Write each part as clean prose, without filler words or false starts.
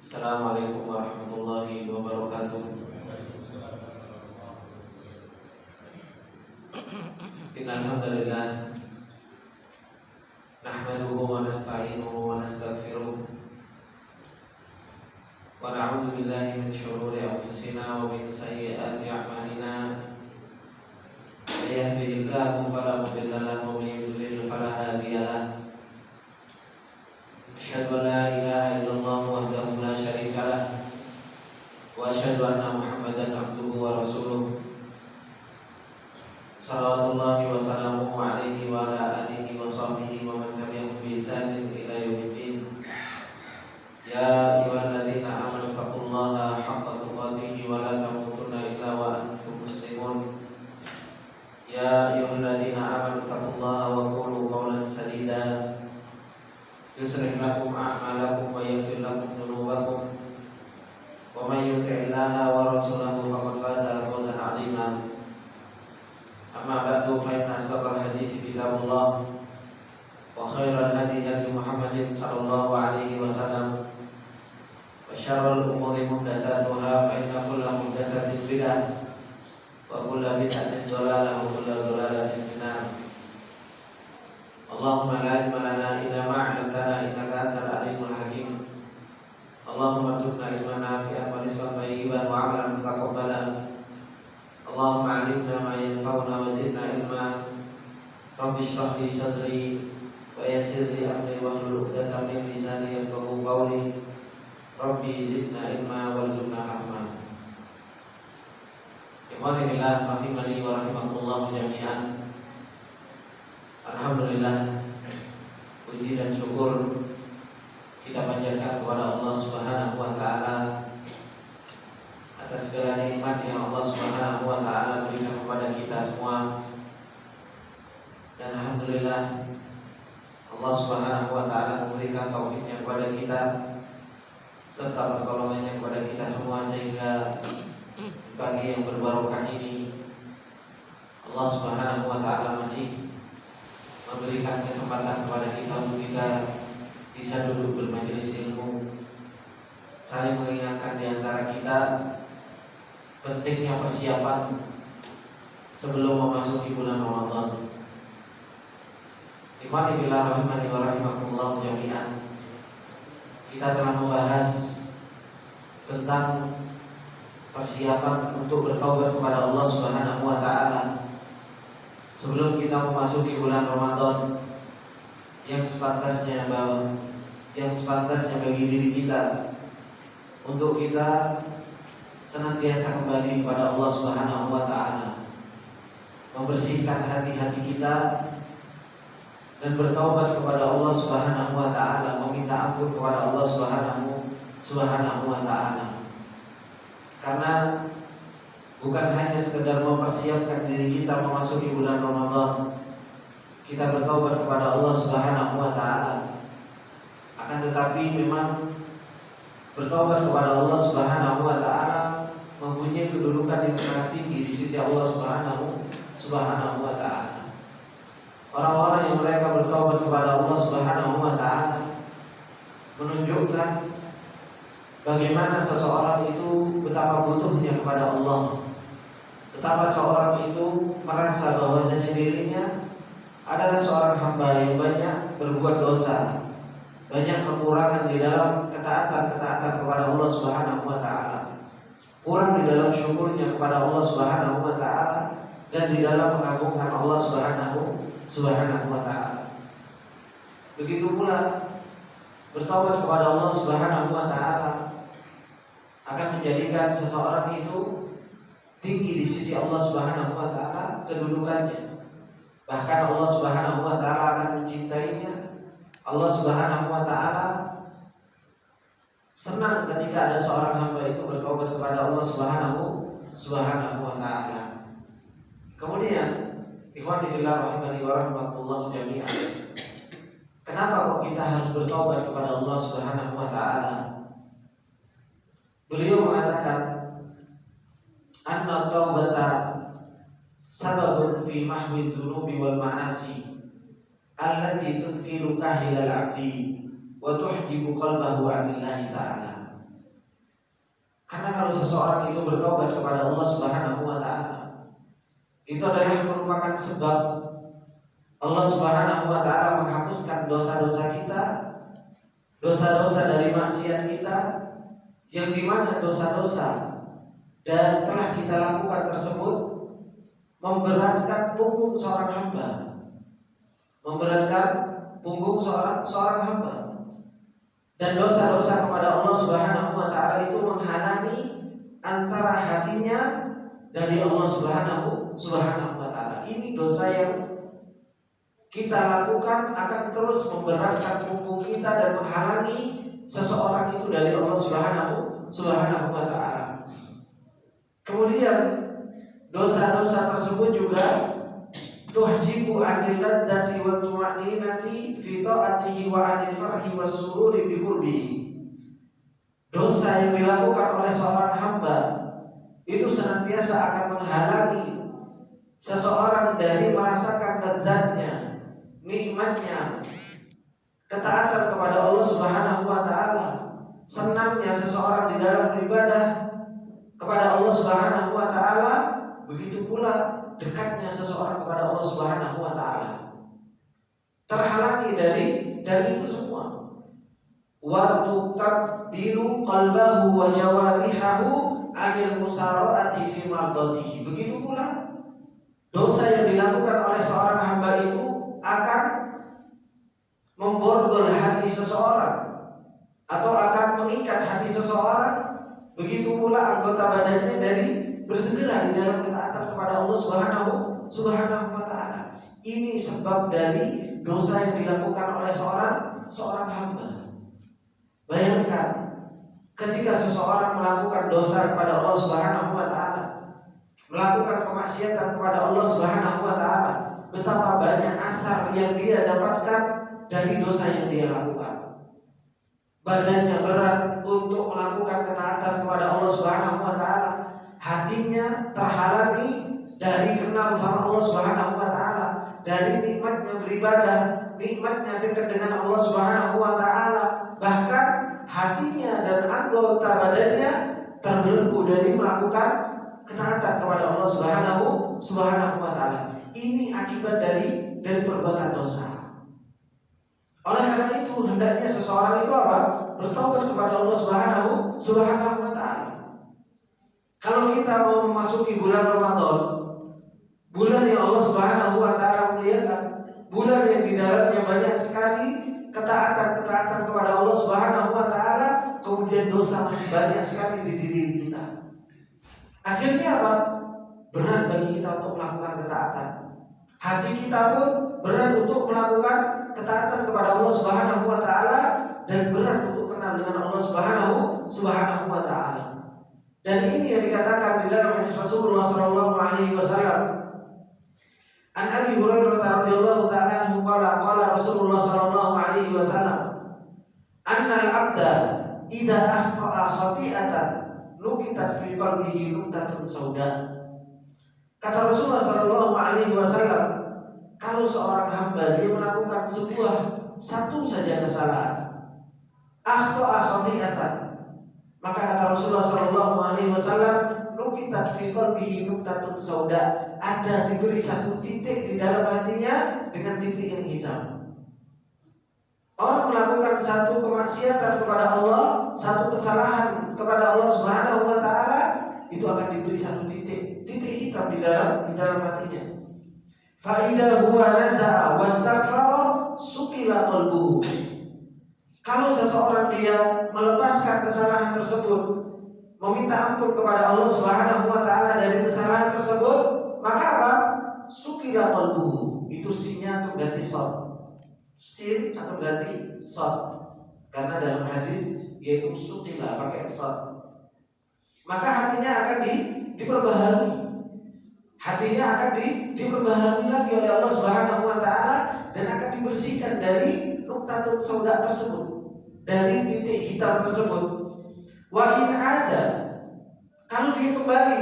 Assalamualaikum warahmatullahi wabarakatuh. Innal hamdalillah nahmaduhu wa nasta'inuhu wa nastaghfiruh wa na'udzu billahi min shururi anfusina wa min sayyiati a'malina. May yahdihillahu fala mudilla lahu wa may yudlil fala hadiya lahu. Asyhadu an la ilaha illallah wahdahu la syarika lah wa asyhadu anna Muhammadan abduhu wa rasuluh. Salawatullahi wa salamuhu alaihi wa ala alihi wa sahbihi wa man tabi'ahum bi ihsanin ila yaumiddin. Ya ayyuhalladzina amanu taqullaha haqqa tuqatih wa la tamutunna illa wa antum muslimun. Ya ayyuhalladzina amanu taqullaha wa qulu qawlan sadida yuslih lakum a'malakum wa yaghfir lakum dhunubakum wa may yuti'illaha wa rasulahu faqad faza fawzan 'azima. Amma ba'du, fa inna asdaqal hadits kitabullah wa khairal hadi hadi Muhammadin sallallahu alaihi wasallam wa syarrul umuri muhdatsatuha fa inna kulla muhdatsatin bid'ah wa kulla bid'atin dhalalah wa kulla dhalalatin finnar. Allahumma la ilma lana illa ma 'allamtana innaka antal alimul hakim. Allahumma arzuqna ilman nafi'an wa rizqan thayyiban wa 'amalan mutaqabbalan. Allahumma 'allimna ma yanfa'una wa zidna ilma. Rabbi shrah li sadri wa yassir li amri wahlul 'uqdatam min lisani yafqahu qawli. Rabbi zidna ilma warzuqna fahma. Ikhwani fillah rahimani wa rahimakumullah jami'an. Alhamdulillah, puji dan syukur kita panjatkan kepada Allah Subhanahu wa taala atas segala nikmat yang Allah Subhanahu wa taala berikan kepada kita semua. Dan alhamdulillah Allah Subhanahu wa taala memberikan taufiknya kepada kita serta pertolongannya kepada kita semua, sehingga pagi yang berbarokah ini Allah Subhanahu wa taala masih memberikan kesempatan kepada kita untuk kita bisa duduk bermajelis ilmu, saling mengingatkan di antara kita pentingnya persiapan sebelum memasuki bulan Ramadan. Ikhwani fillah rahimani wa rahimakumullah jami'an. Kita telah membahas tentang persiapan untuk bertaubat kepada Allah Subhanahu wa taala sebelum kita memasuki bulan Ramadan yang sepantasnya bagi diri kita untuk kita senantiasa kembali kepada Allah Subhanahu wa taala, membersihkan hati-hati kita dan bertaubat kepada Allah Subhanahu wa taala, meminta ampun kepada Allah Subhanahu wa taala. Karena bukan hanya sekedar mempersiapkan diri kita memasuki bulan Ramadan, kita bertaubat kepada Allah Subhanahu wa taala, akan tetapi memang bertaubat kepada Allah Subhanahu wa taala mempunyai kedudukan yang sangat tinggi di sisi Allah Subhanahu wa taala. Orang-orang yang mereka bertaubat kepada Allah Subhanahu wa taala menunjukkan bagaimana seseorang itu betapa butuhnya kepada Allah. Betapa seorang itu merasa bahwasanya dirinya adalah seorang hamba yang banyak berbuat dosa, banyak kekurangan di dalam ketaatan kepada Allah Subhanahu wa taala, kurang di dalam syukurnya kepada Allah Subhanahu wa taala, dan di dalam mengagungkan Allah Subhanahu wa taala. Begitu pula bertaubat kepada Allah Subhanahu wa taala akan menjadikan seseorang itu tinggi di sisi Allah Subhanahu wa taala kedudukannya. Bahkan Allah Subhanahu wa taala akan mencintainya. Allah Subhanahu wa taala senang ketika ada seorang hamba itu bertobat kepada Allah Subhanahu wa taala. Kemudian, ikhwani fillah rahimani wa rahimakumullah jami'an. Kenapa kok kita harus bertobat kepada Allah Subhanahu wa taala? Beliau mengatakan anna taubata sababun fi mahwi dhunubi wal ma'asi allati tuzkiru kahilal 'abdi wa tuhjibu qalbahu 'anillahi ta'ala. Karena kalau seseorang itu bertobat kepada Allah Subhanahu wa taala, itu adalah merupakan sebab Allah Subhanahu wa taala menghapuskan dosa-dosa kita, dosa-dosa dari maksiat kita, yang dimana dosa-dosa dan telah kita lakukan tersebut memberatkan punggung seorang hamba, memberatkan punggung seorang hamba. Dan dosa-dosa kepada Allah Subhanahu wa taala itu menghalangi antara hatinya dari Allah Subhanahu wa taala. Ini dosa yang kita lakukan akan terus memberatkan punggung kita dan menghalangi seseorang itu dari Allah Subhanahu wa taala. Kemudian dosa-dosa tersebut juga tuhjibu anil ladzati wa tuma'ninati fi ta'atihi wa anil farhi was sururi bi qurbihi. Dosa yang dilakukan oleh seorang hamba itu senantiasa akan menghalangi seseorang dari merasakan lezatnya, nikmatnya ketaatan kepada Allah Subhanahu wa taala, senangnya seseorang di dalam beribadah kepada Allah Subhanahu wa taala, begitu pula dekatnya seseorang kepada Allah Subhanahu wa taala. Terhalangi dari itu semua. Wa tukabbiru qalbahu wa jawarihahu anil musara'ati fi mardatihi. Begitu pula dosa yang dilakukan oleh seorang hamba itu akan memborgol hati seseorang atau akan mengikat hati seseorang. Begitu pula anggota badannya dari bersegera di dalam ketaatan kepada Allah Subhanahu wa taala. Ini sebab dari dosa yang dilakukan oleh seorang hamba. Bayangkan ketika seseorang melakukan dosa kepada Allah Subhanahu wa taala, melakukan kemaksiatan kepada Allah Subhanahu wa taala, betapa banyak athar yang dia dapatkan dari dosa yang dia lakukan. Badannya berat untuk melakukan ketaatan kepada Allah Subhanahu wa taala, hatinya terhalangi dari kenal sama Allah Subhanahu wa taala, dari nikmatnya beribadah, nikmatnya dekat dengan Allah Subhanahu wa taala. Bahkan hatinya dan anggota badannya terbelenggu dari melakukan ketaatan kepada Allah Subhanahu wa taala. Ini akibat dari perbuatan dosa. Oleh karena itu hendaknya seseorang itu apa? Bertobat kepada Allah Subhanahu wa taala. Kalau kita mau memasuki bulan Ramadan, bulan yang Allah Subhanahu wa taala muliakan, bulan yang di dalamnya banyak sekali ketaatan kepada Allah Subhanahu wa taala, kemudian dosa masih banyak sekali di diri kita. Akhirnya apa? Berat bagi kita untuk melakukan ketaatan. Hati kita pun berat untuk melakukan ketaatan kepada Allah Subhanahu wa taala dan berat untuk kenal dengan Allah Subhanahu wa taala. Dan ini yang dikatakan di dalam hadis Rasulullah sallallahu alaihi wasallam. An Abi Hurairah radhiyallahu ta'ala anhu qala Rasulullah sallallahu alaihi wasallam, "Anna al-'abda idza akhta'a khati'atan nukitat fi qalbihi nuqtatun sauda." Kata Rasulullah sallallahu alaihi wasallam, kalau seorang hamba dia melakukan satu saja kesalahan, akhta'a khati'atan, maka kata Rasulullah sallallahu alaihi wasallam, nukitat fi qalbihi nuqtatun sauda, ada diberi satu titik di dalam hatinya dengan titik yang hitam. Orang melakukan satu kemaksiatan kepada Allah, satu kesalahan kepada Allah Subhanahu wa taala, itu akan diberi satu titik hitam di dalam hatinya. Fa idza huwa naza'a wastaghfara suqila qalbuhu. Kalau seseorang dia melepaskan kesalahan tersebut, meminta ampun kepada Allah Subhanahu wa taala dari kesalahan tersebut, maka apa? Suqila qalbuhu. Itu sinnya atau ganti shad. Sin atau ganti shad. Karena dalam hadis yaitu suqila pakai shad. Maka hatinya akan diperbaharui. Hatinya akan diperbaharui lagi oleh Allah Subhanahu wa taala dan akan dibersihkan dari nuqtatun sauda tersebut, dari titik hitam tersebut. Wa in ada, kalau dia kembali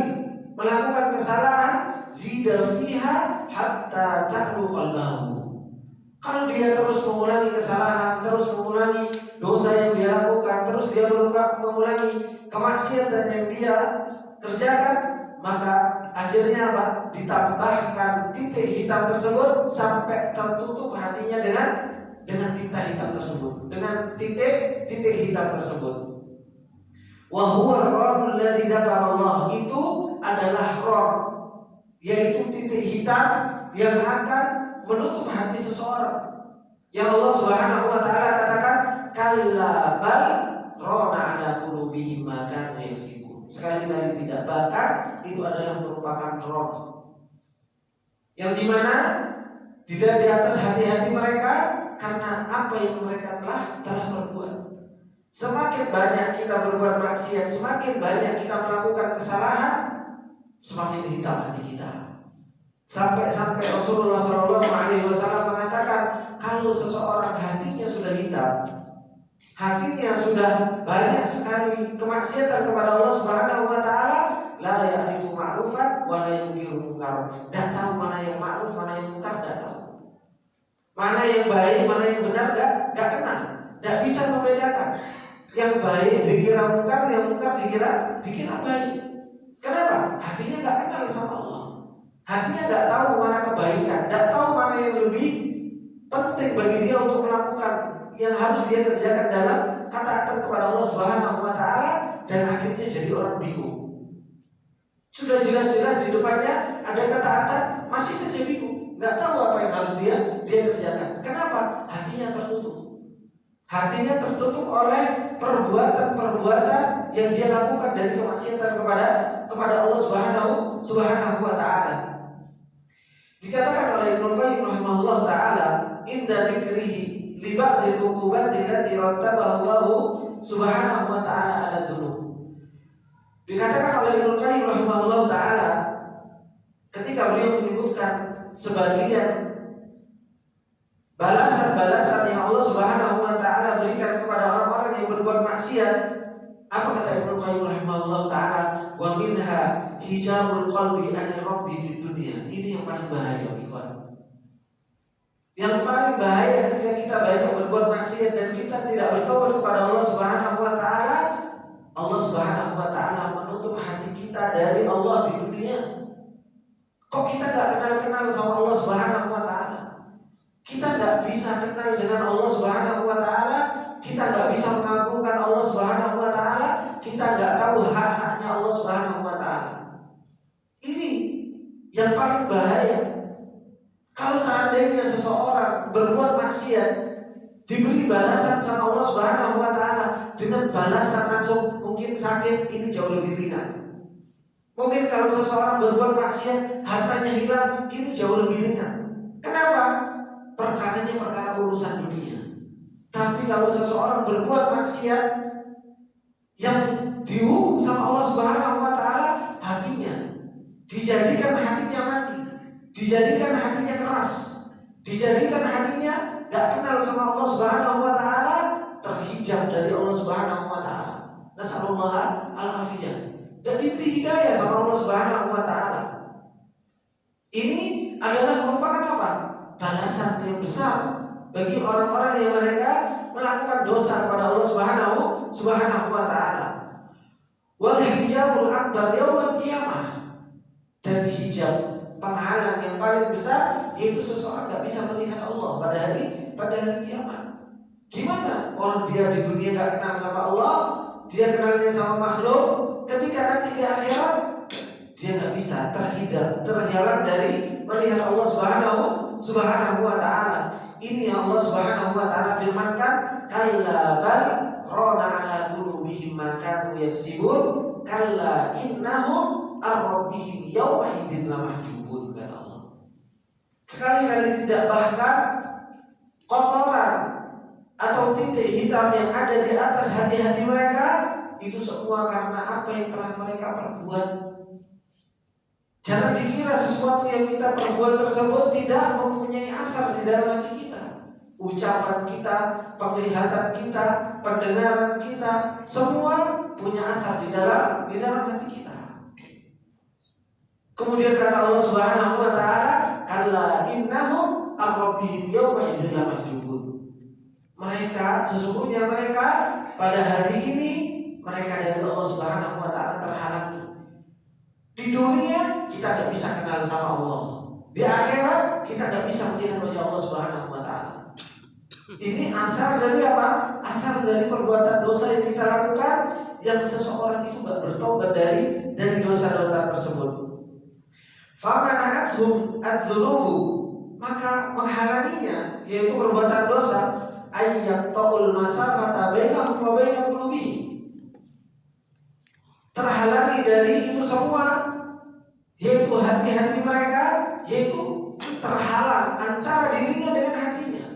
melakukan kesalahan, zida fiha hatta ta'lu qalbahu. Kalau dia terus mengulangi kesalahan, terus mengulangi dosa yang dia lakukan, terus dia mengulangi kemaksiatan yang dia kerjakan, maka akhirnya apa? Ditambahkan titik hitam tersebut sampai tertutup hatinya dengan tinta hitam tersebut, dengan titik hitam tersebut. Wa huwa ar-ranul ladzi dzakarallah, itu adalah ron, yaitu titik hitam yang akan menutup hati seseorang. Yang Allah Subhanahu wa taala katakan, kalla bal rana ala qulubihim ma kanu yaksibun. Sekali-kali tidak, bahkan itu adalah merupakan ron yang dimana tidak di atas hati-hati mereka karena apa yang mereka telah berbuat. Semakin banyak kita berbuat maksiat, semakin banyak kita melakukan kesalahan, semakin hitam hati kita. Sampai Rasulullah SAW mengatakan, kalau seseorang hatinya sudah hitam, hatinya sudah banyak sekali kemaksiatan kepada Allah Subhanahu wa taala, la ya'rifu ma'rufan wa la yunkiru munkar. Enggak tahu mana yang ma'ruf, mana yang munkar, enggak tahu. Mana yang baik, mana yang benar, enggak kenal. Enggak bisa membedakan. Yang baik dikira munkar, yang munkar dikira baik. Kenapa? Hatinya enggak kenal sama Allah. Hatinya enggak tahu mana kebaikan, enggak tahu mana yang lebih penting bagi dia untuk melakukan, yang harus dia kerjakan dalam ketaatan kepada Allah Subhanahu wa taala, dan akhirnya jadi orang bingung. Sudah jelas-jelas di depannya ada ketaatan, masih saja bingung, nggak tahu apa yang harus dia kerjakan. Kenapa? Hatinya tertutup. Hatinya tertutup oleh perbuatan-perbuatan yang dia lakukan dari kemaksiatan kepada Allah Subhanahu wa taala. Dikatakan oleh Ibnu Qayyim rahimahullah taala, inda dzikrihi li ba'dil uqubati allati rattabaha Allah Subhanahu wa taala ala dzunub. Dikatakan oleh Ibnu Qayyim rahimahullah taala, ketika beliau menyebutkan sebagian balasan-balasan yang Allah Subhanahu wa taala berikan kepada orang-orang yang berbuat maksiat, apa kata Ibnu Qayyim rahimahullah taala? Wa minha hijabul qalbi an rabbi fid dunya. Ini yang paling bahaya, ikhwan. Yang paling bahaya ketika kita banyak berbuat maksiat dan kita tidak bertobat kepada Allah Subhanahu wa taala, Allah Subhanahu wa taala menutup hati kita dari Allah di dunia. Kok kita enggak kenal sama Allah Subhanahu wa taala? Kita enggak bisa kenal dengan Allah Subhanahu wa taala, kita enggak bisa mengagungkan Allah Subhanahu wa taala, kita enggak tahu hak-haknya Allah Subhanahu wa taala. Ini yang paling bahaya. Kalau seandainya seseorang berbuat maksiat, diberi balasan sama Allah Subhanahu wa taala dengan balasan langsung, mungkin sakit, ini jauh lebih ringan. Mungkin kalau seseorang berbuat maksiat, hartanya hilang, ini jauh lebih ringan. Kenapa? Perkaranya perkara urusan dunia. Tapi kalau seseorang berbuat maksiat yang dihukum sama Allah Subhanahu wa taala, hatinya dijadikan hatinya mati, dijadikan hatinya keras, dijadikan hatinya gak kenal sama Allah Subhanahu wa taala, terhijab dari Allah Subhanahu wa taala. Nasallallahu al-afiyah. Dan diberi hidayah sama Allah Subhanahu wa taala. Ini adalah merupakan apa? Balasan yang besar bagi orang-orang yang mereka melakukan dosa kepada Allah Subhanahu wa taala. Wal hijabul akbar yaumil qiyamah. Dan hijab, penghalang yang paling besar, yaitu seseorang enggak bisa melihat Allah pada hari kiamat. Gimana orang dia di dunia enggak kenal sama Allah, dia kenalnya sama makhluk, ketika nanti di akhirat dia enggak bisa terhalang dari melihat Allah Subhanahu wa taala. Ini yang Allah Subhanahu wa taala firmankan, kalla bal rana ala qulubihim ma kanu yaksibun, kalla innahum ar-rabbihim yawma idzin lamahjubun, kata Allah. Sekali-kali tidak, bahkan kotoran atau titik hitam yang ada di atas hati-hati mereka itu semua karena apa yang telah mereka perbuat. Jangan dikira sesuatu yang kita perbuat tersebut tidak mempunyai asar di dalam hati kita. Ucapan kita, penglihatan kita, pendengaran kita, semua punya asar di dalam hati kita. Kemudian kata Allah Subhanahu wa taala, kalla innahum ar-rabbihim yawma idzin lamahjubun. Mereka, sesungguhnya mereka pada hari ini mereka dari Allah Subhanahu wa taala terhalangi. Di dunia kita tidak bisa kenal sama Allah. Di akhirat kita tidak bisa melihat wajah Allah Subhanahu wa taala. Ini asar dari apa? Asar dari perbuatan dosa yang kita lakukan, yang seseorang itu tidak bertobat dari dosa-dosa tersebut. Famana'athum adz-dzunubu, maka menghalanginya yaitu perbuatan dosa, ayyaqta'ul masafata bainahum wa baina qulubihim, terhalangi dari itu semua, yaitu hati-hati mereka, yaitu terhalang antara dirinya dengan hatinya.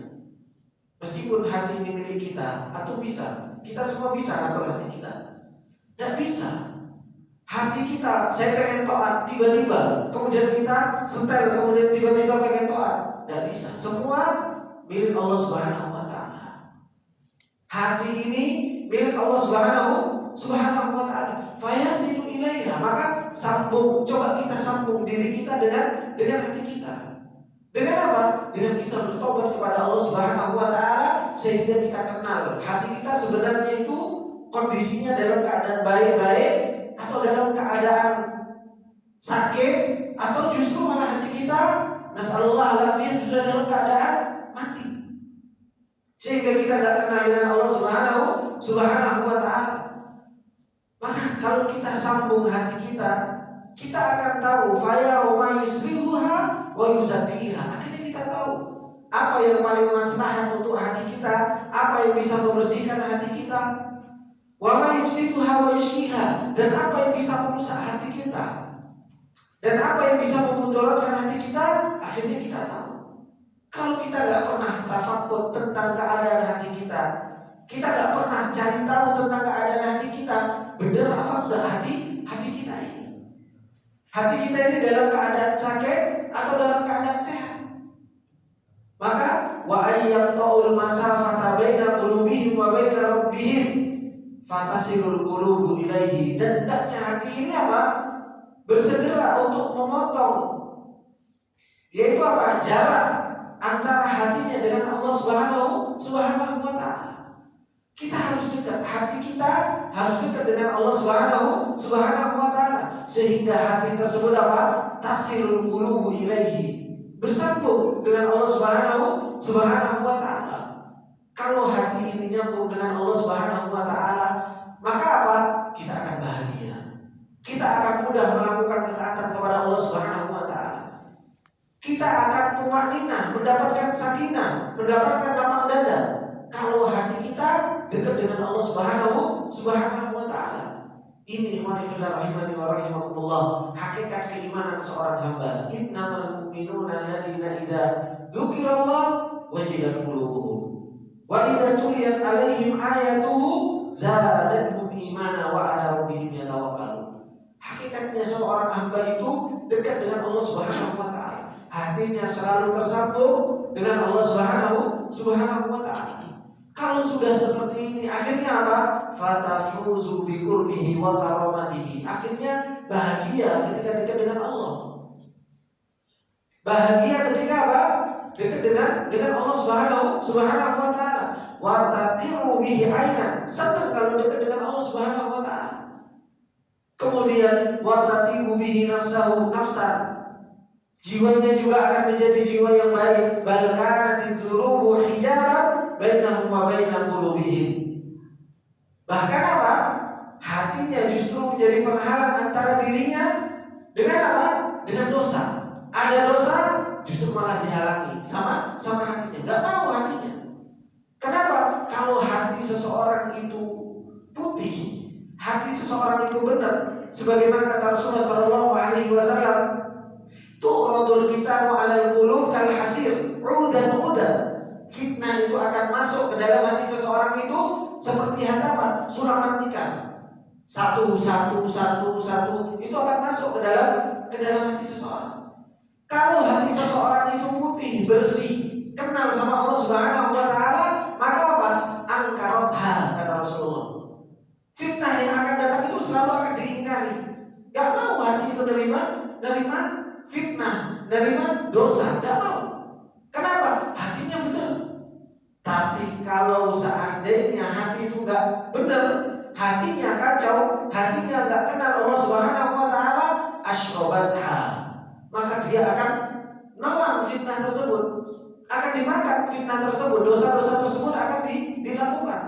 Meskipun hati ini milik kita, atau bisa, kita semua bisa ngatur hati kita. Tidak bisa. Hati kita, saya pengen taat, tiba-tiba kemudian kita setel, kemudian tiba-tiba pengen taat. Tidak bisa. Semua milik Allah Subhanahu wa taala. Hati ini milik Allah Subhanahu wa taala. Fayasidu ilaiha, maka sambung, coba kita sambung diri kita dengan hati kita. Dengan apa? Dengan kita bertobat kepada Allah Subhanahu wa taala, sehingga kita kenal hati kita sebenarnya itu kondisinya dalam keadaan baik-baik atau dalam keadaan sakit, atau justru malah hati kita nasallallahu alaihi sudah dalam keadaan mati. Sehingga kita tidak kenal dengan Allah Subhanahu wa taala. Maka kalau kita sambung hati kita akan tahu faya wa yuslihuha wa yuzakkiha. Akhirnya kita tahu apa yang paling maslahat untuk hati kita, apa yang bisa membersihkan hati kita, wa ma yufsiduha wa yushkiha, dan apa yang bisa merusak hati kita, dan apa yang bisa memudaratkan hati kita. Akhirnya kita tahu. Kalau kita nggak pernah tafakkur tentang keadaan hati kita nggak pernah cari tahu tentang keadaan hati kita, benar apa enggak hati kita ini. Hati kita ini dalam keadaan sakit atau dalam keadaan sehat. Maka wa ayyaqta'ul masafata baina qulubihim wa baina rabbihim fatasilul qulubu ilaihi, dan hendaknya hati ini apa? Bersegera untuk memotong, yaitu apa? Jarak antara hatinya dengan Allah Subhanahu wa taala. Kita harus dekat, hati kita harus dekat dengan Allah Subhanahu wa taala, sehingga hati tersebut apa? Tasilul qulubu ilaihi, bersambung dengan Allah Subhanahu wa taala. Kalau hati ini nyambung dengan Allah Subhanahu wa taala, maka apa? Kita akan bahagia. Kita akan mudah melakukan ketaatan kepada Allah Subhanahu wa taala. Kita akan tumaninah, mendapatkan sakinah, mendapatkan lapang dada. Kalau hati kita dekat dengan Allah Subhanahu wa taala. Ini ikhwanifillah rahimani wa rahimakumullah, hakikat keimanan seorang hamba. Innamal mu'minuna alladzina idza dzukirallah wajilat qulubuhum wa idza tuliyat alaihim ayatuhu zadatuhum imana wa ala rabbihim yatawakkalun. Hakikatnya seorang hamba itu dekat dengan Allah Subhanahu wa taala. Hatinya selalu tersambung dengan Allah Subhanahu wa taala. Kalau sudah seperti ini, akhirnya apa? Fatafuzu bi qurbihi wa karamatihi. Akhirnya bahagia ketika dekat dengan Allah. Bahagia ketika apa? Dekat dengan Allah Subhanahu wa taala. Wa taqiru bihi ainan. Senang kalau dekat dengan Allah Subhanahu wa taala. Kemudian wa tatibu bihi nafsahu nafsan. Jiwanya juga akan menjadi jiwa yang baik. Bal kanat durubu hijaban bainahum wa baina qulubihim. Bahkan apa? Hatinya justru menjadi penghalang antara dirinya dengan apa? Dengan dosa. Ada dosa justru malah dihalangi sama hatinya. Enggak mau hatinya. Kenapa? Kalau hati seseorang itu putih, hati seseorang itu benar, sebagaimana kata Rasulullah sallallahu alaihi wasallam, tu'radul fitanu 'alal qulub kal hasir, 'udan. Fitnah itu akan masuk ke dalam hati seseorang itu seperti apa? Sulaman ikan. Satu itu akan masuk ke dalam hati seseorang. Kalau hati seseorang itu putih, bersih, kenal sama Allah Subhanahu wa taala, maka apa? Angkarotha, kata Rasulullah. Fitnah yang akan datang itu selalu akan diingkari. Gak mau hati itu nerima fitnah, nerima dosa, gak mau. Kenapa? Hatinya benar. Tapi kalau seandainya hati itu gak benar, hatinya kacau, hatinya nggak kenal Allah Subhanahu wa taala, asyrabatha, maka dia akan nelan fitnah tersebut, akan dimakan fitnah tersebut, dosa-dosa tersebut akan dilakukan.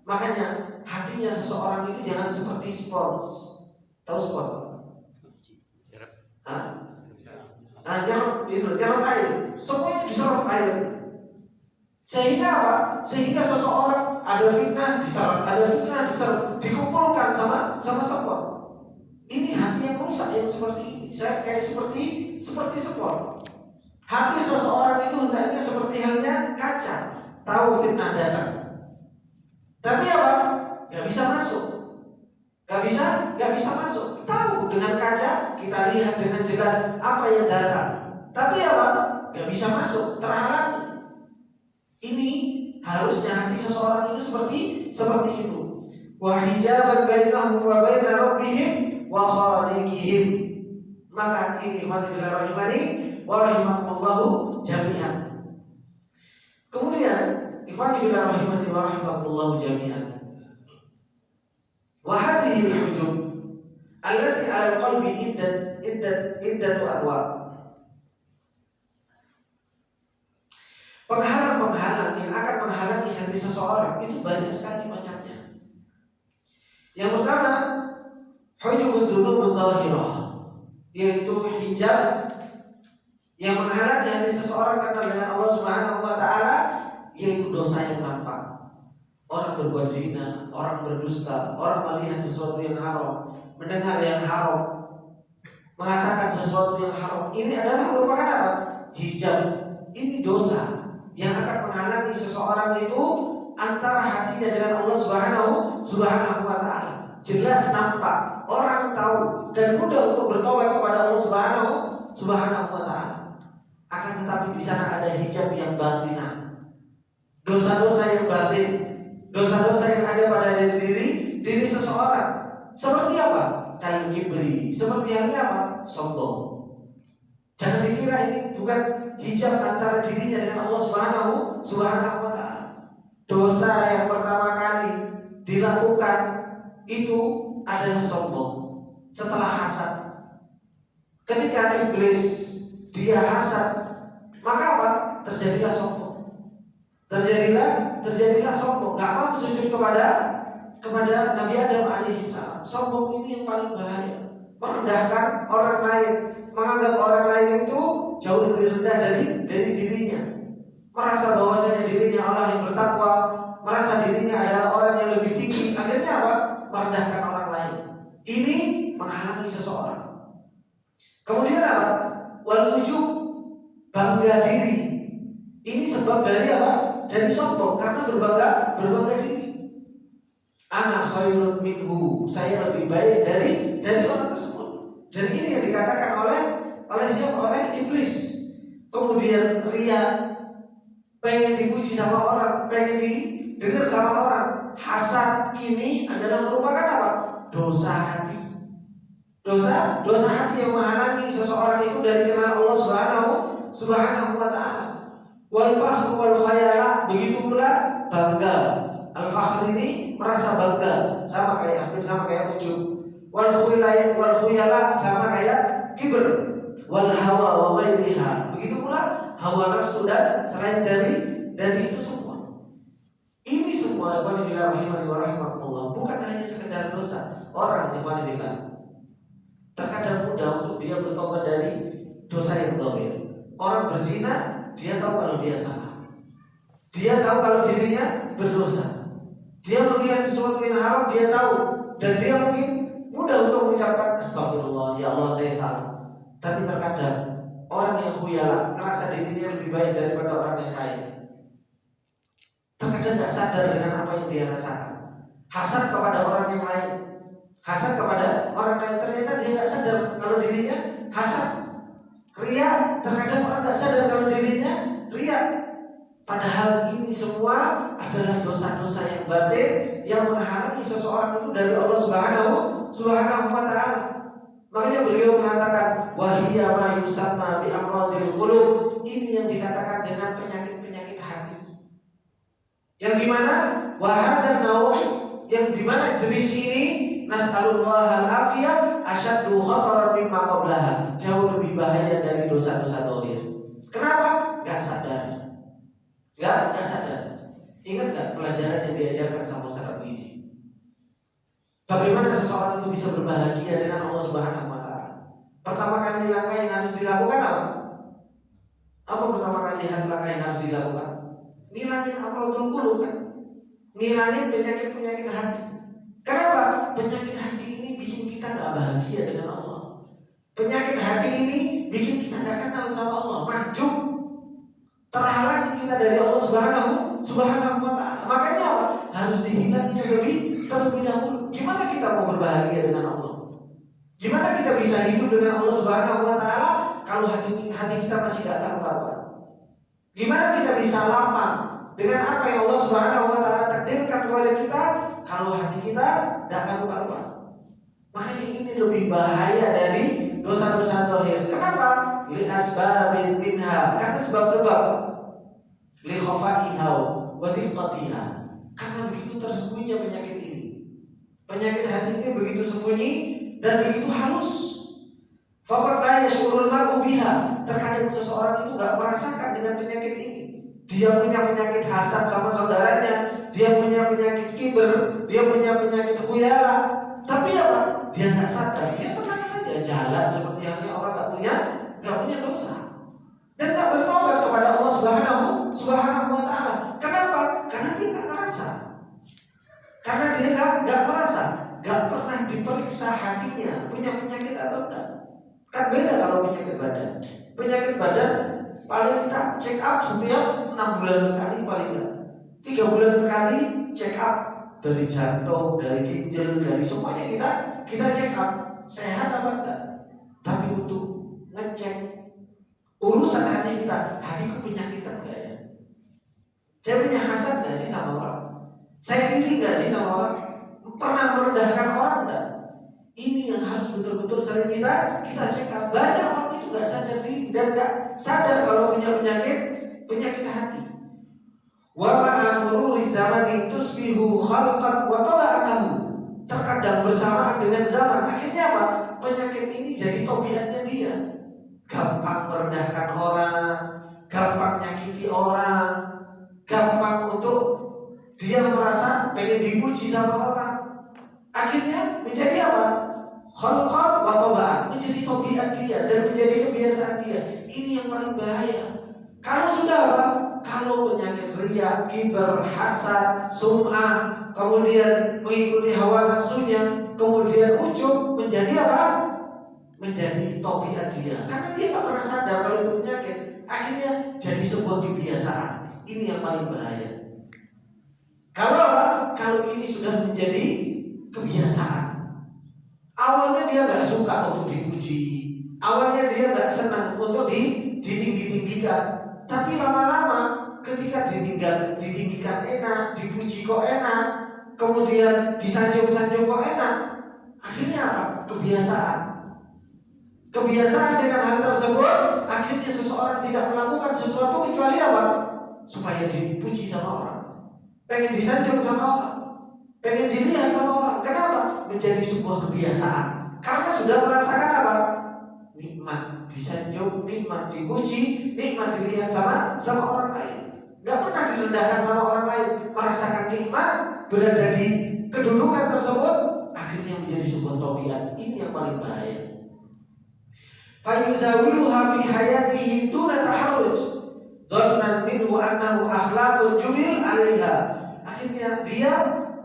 Makanya hatinya seseorang itu jangan seperti spons. Tahu spons? Jarum air, semuanya diserap air. Sehingga apa? Sehingga seseorang ada fitnah diserap, dikumpulkan sama spons. Ini hati yang rusak yang seperti ini. Saya kayak seperti spons. Hati seseorang itu hendaknya seperti halnya kaca, tahu fitnah datang. Tapi apa? Gak bisa masuk. Gak bisa masuk. Tahu dengan kaca kita lihat dengan jelas apa yang datang. Tapi apa? Gak bisa masuk, terhalangi. Ini harusnya hati seseorang itu seperti itu. Wa hijaban bainahum wa baina rabbihim wa khaliqihim. Maka ini rahimani wa rahimakumullahu jami'an. Kemudian ikhwani fillah rahimani wa rahimakumullahu jami'an. Wa hadhihi al-hujub allati 'ala al-qalbi iddatu anwa'. Penghalang-penghalang yang akan menghalangi hati seseorang itu banyak sekali macamnya. Yang pertama, hujubud dzunub dzahirah, yaitu hijab yang menghalangi hati seseorang kenal dengan Allah Subhanahu wa taala, yaitu dosa yang nampak. Orang berbuat zina, orang berdusta, orang melihat sesuatu yang haram, mendengar yang haram, mengatakan sesuatu yang haram. Ini adalah merupakan apa? Hijab. Ini dosa yang akan menghalangi seseorang itu antara hatinya dengan Allah Subhanahu wa taala. Jelas nampak, orang tahu dan mudah untuk bertobat kepada Allah Subhanahu wa taala. Akan tetapi di sana ada hijab yang batinah. Dosa-dosa yang batin, dosa-dosa yang ada pada diri seseorang. Seperti apa? Kal kibri. Seperti halnya apa? Sombong. Jangan dikira ini bukan hijab antara dirinya dengan Allah Subhanahu wa taala. Dosa yang pertama kali dilakukan itu adalah sombong. Setelah hasad. Ketika iblis dia hasad, maka apa? Terjadilah sombong. Terjadilah sombong. Gak mau sujud kepada Nabi Adam alaihissalam. Sombong ini yang paling bahaya. Merendahkan orang lain, menganggap orang lain itu jauh lebih rendah dari dirinya, merasa bahwasanya dirinya Allah yang bertakwa, merasa dirinya adalah orang yang lebih tinggi. Akhirnya apa? Merendahkan orang lain. Ini menghalangi seseorang. Kemudian apa? Wal ujub, bangga diri. Ini sebab dari apa? Dari sombong, karena berbangga diri. Ana khairun minhu, saya lebih baik dari orang tersebut. Dan ini yang dikatakan oleh siapa? Oleh iblis. Kemudian ria, pengen dipuji sama orang, pengen didengar sama orang. Hasad ini adalah merupakan apa? Dosa hati. Dosa hati yang menghalangi seseorang itu dari kenal Allah Subhanahu wa taala. Wal fakhr wal khayala, begitu pula bangga. Al fakhr ini merasa bangga, sama kayak ujub. Wal khuyala sama kayak kibr. Wal hawa wa ghairiha, begitu pula hawa nafsu dan selain dari itu semua. Ini semua ikhwan fillah rahimani wa rahimakumullah, bukan hanya sekedar dosa. Orang ikhwan fillah terkadang mudah untuk dia bertobat dari dosa yang zahir. Orang berzina, dia tahu kalau dia salah. Dia tahu kalau dirinya berdosa. Dia melihat sesuatu yang haram, dia tahu, dan dia mungkin mudah untuk mengucapkan astagfirullah, ya Allah saya salah. Tapi terkadang orang yang khuyala ngerasa dirinya lebih baik daripada orang yang lain. Terkadang tidak sadar dengan apa yang dia rasakan. Hasad kepada orang yang lain, hasad kepada orang lain, ternyata dia tidak sadar kalau dirinya hasad. Ria, terkadang orang tidak sadar kalau dirinya ria. Padahal ini semua adalah dosa-dosa yang batin yang menghalangi seseorang itu dari Allah Subhanahu wa taala. Makanya beliau mengatakan wahiyya ma yusamma bi amradil qulub. Ini yang dikatakan dengan penyakit-penyakit hati. Yang dimana wahadan naum yang dimana jenis ini nas'alullah al-afiyah asyaddu khataran mimma qablaha, jauh lebih bahaya dari dosa-dosa zahir. Kenapa? Gak sadar. Gak sadar. Ingat gak pelajaran yang diajarkan sama Ustaz Abu Izzi? Bagaimana seseorang itu bisa berbahagia dengan Allah Subhanahu wa taala? Pertama kali langkah yang harus dilakukan apa? Apa pertama kali langkah yang harus dilakukan? Ngilangin amradul qulub kan? Ngilangin penyakit-penyakit hati. Kenapa? Penyakit hati ini bikin kita gak bahagia dengan Allah. Penyakit hati ini bikin kita gak kenal sama Allah, mahjub, terhalangi kita dari Allah Subhanahu wa taala. Makanya apa? Harus dihilangi terlebih dahulu. Gimana kita mau berbahagia dengan Allah? Gimana kita bisa hidup dengan Allah Subhanahu wa taala kalau hati kita masih gak karu-karuan? Gimana kita bisa lapang dengan apa yang Allah Subhanahu wa taala takdirkan kepada kita kalau hati kita gak karu-karuan? Makanya ini lebih bahaya dari dosa-dosa zahir. Kenapa? Li asbabin minha, karena sebab-sebab, li khafaiha wa diqqatiha, karena begitu tersembunyi penyakit ini. Penyakit hati ini begitu sembunyi dan begitu halus. Faqad la yashurul mar'u biha, terkadang seseorang itu gak merasakan dengan penyakit ini. Dia punya penyakit hasad sama saudaranya, dia punya penyakit kiber, dia punya penyakit khuyala, tapi apa? Dia gak sadar, dia tenang saja jalan seperti halnya orang gak punya dosa dan gak bertobat kepada Allah Subhanahu wa taala. Kenapa? Karena dia gak ngerasa, karena dia gak merasa, gak pernah diperiksa hatinya punya penyakit atau enggak. Kan beda kalau penyakit badan. Penyakit badan paling kita check up setiap 6 bulan sekali, paling enggak 3 bulan sekali check up, dari jantung, dari ginjal, dari semuanya kita check up sehat apa enggak. Tapi untuk ngecek urusan hati kita, hatiku penyakitan enggak ya? Saya punya hasad enggak sih sama orang? Saya iri enggak sih sama orang? Pernah merendahkan orang enggak? Ini yang harus betul-betul sering kita check up. Banyak orang itu enggak sadar diri dan enggak sadar kalau punya penyakit hati. Wa ma'amururi zamani tusbihu khalqan wa taba'anahu, terkadang bersamaan dengan zaman akhirnya apa? Penyakit ini jadi tabiatnya dia. Gampang merendahkan orang, gampang nyakiti orang, gampang untuk dia merasa pengen dipuji sama orang. Akhirnya menjadi apa? Khalqan wa taba'an, menjadi tabiat dia dan menjadi kebiasaan dia. Ini yang paling bahaya. Kalau sudah apa? Kalau penyakit riya, kibar, hasad, sum'ah, kemudian mengikuti hawa nafsunya, kemudian ujub, menjadi apa? Menjadi tabiat dia. Karena dia gak pernah sadar kalau itu penyakit. Akhirnya jadi sebuah kebiasaan. Ini yang paling bahaya. Kalau apa? Kalau ini sudah menjadi kebiasaan. Awalnya dia gak suka untuk dipuji, awalnya dia gak senang untuk ditinggi-tinggikan. Tapi lama-lama ketika ditinggikan enak, dipuji kok enak, kemudian disanjung-sanjung kok enak, akhirnya apa? Kebiasaan dengan hal tersebut, akhirnya seseorang tidak melakukan sesuatu kecuali apa? Supaya dipuji sama orang, pengen disanjung sama orang, pengen dilihat sama orang. Kenapa? Menjadi sebuah kebiasaan. Karena sudah merasakan apa? Nikmat disanjung, nikmat dipuji, nikmat dilihat sama orang lain. Gak pernah direndahkan sama orang lain. Merasakan nikmat, berada di kedudukan tersebut, akhirnya menjadi sebuah tabiat. Ini yang paling bahaya. Fayuzawiluha fi hayatihi duna taharruj, dhannan minhu annahu akhlaqun jubil 'alaiha. Akhirnya dia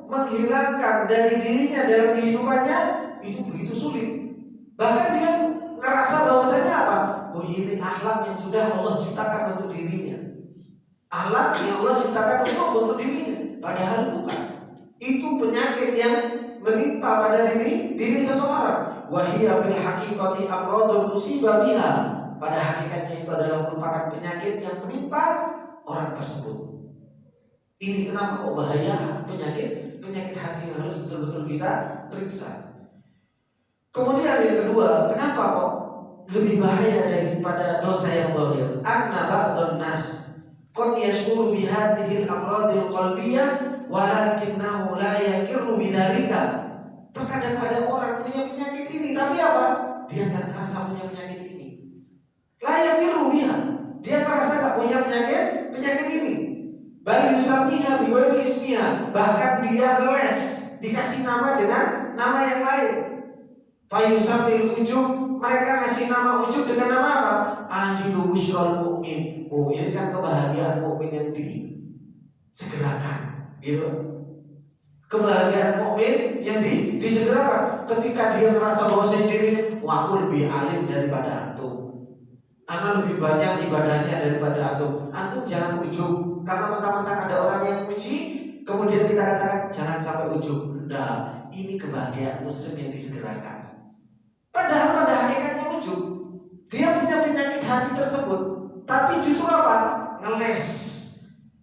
menghilangkan dari dirinya dalam kehidupannya itu begitu sulit. Bahkan dia ngerasa bahwasanya apa? Oh, ini akhlak yang sudah Allah ciptakan untuk dirinya. Akhlak yang Allah ciptakan untuk dirinya. Padahal bukan. Itu penyakit yang menimpa pada diri seseorang. Wahiyya fil haqiqati amradun musiba biha. Pada hakikatnya itu adalah merupakan penyakit yang menimpa orang tersebut. Ini kenapa kok bahaya? Penyakit hati yang harus betul-betul kita periksa. Kemudian yang kedua, kenapa kok lebih bahaya daripada dosa yang zahir? Anna ba'dun nas qad yashuru bi hadhihi al-amradil qalbiyyah walakinnahu la yakirru bidzalika. Terkadang ada orang punya penyakit ini, tapi apa? Dia nggak merasa punya penyakit ini. La yakirru biha. Dia merasa nggak punya penyakit ini. Bal yusammiha biwali ismiha. Bahkan dia les, dikasih nama dengan nama yang lain. Fayusammil ujub. Mereka ngasih nama ujub dengan nama apa? Ajilu busyrul mu'min. Oh, ini kan kebahagiaan mukmin yang disegerakan, gitu. Kebahagiaan mukmin yang disegerakan ketika dia merasa bahwa sendiri, wah, aku lebih alim daripada antum. Anak lebih banyak ibadahnya daripada antum. Antum jangan ujub karena mentang-mentang ada orang yang puji, kemudian kita katakan jangan sampai ujub. Nah, ini kebahagiaan muslim yang disegerakan. Padahal pada hakikatnya ujub. Dia punya penyakit hati tersebut, tapi justru apa? Ngeles.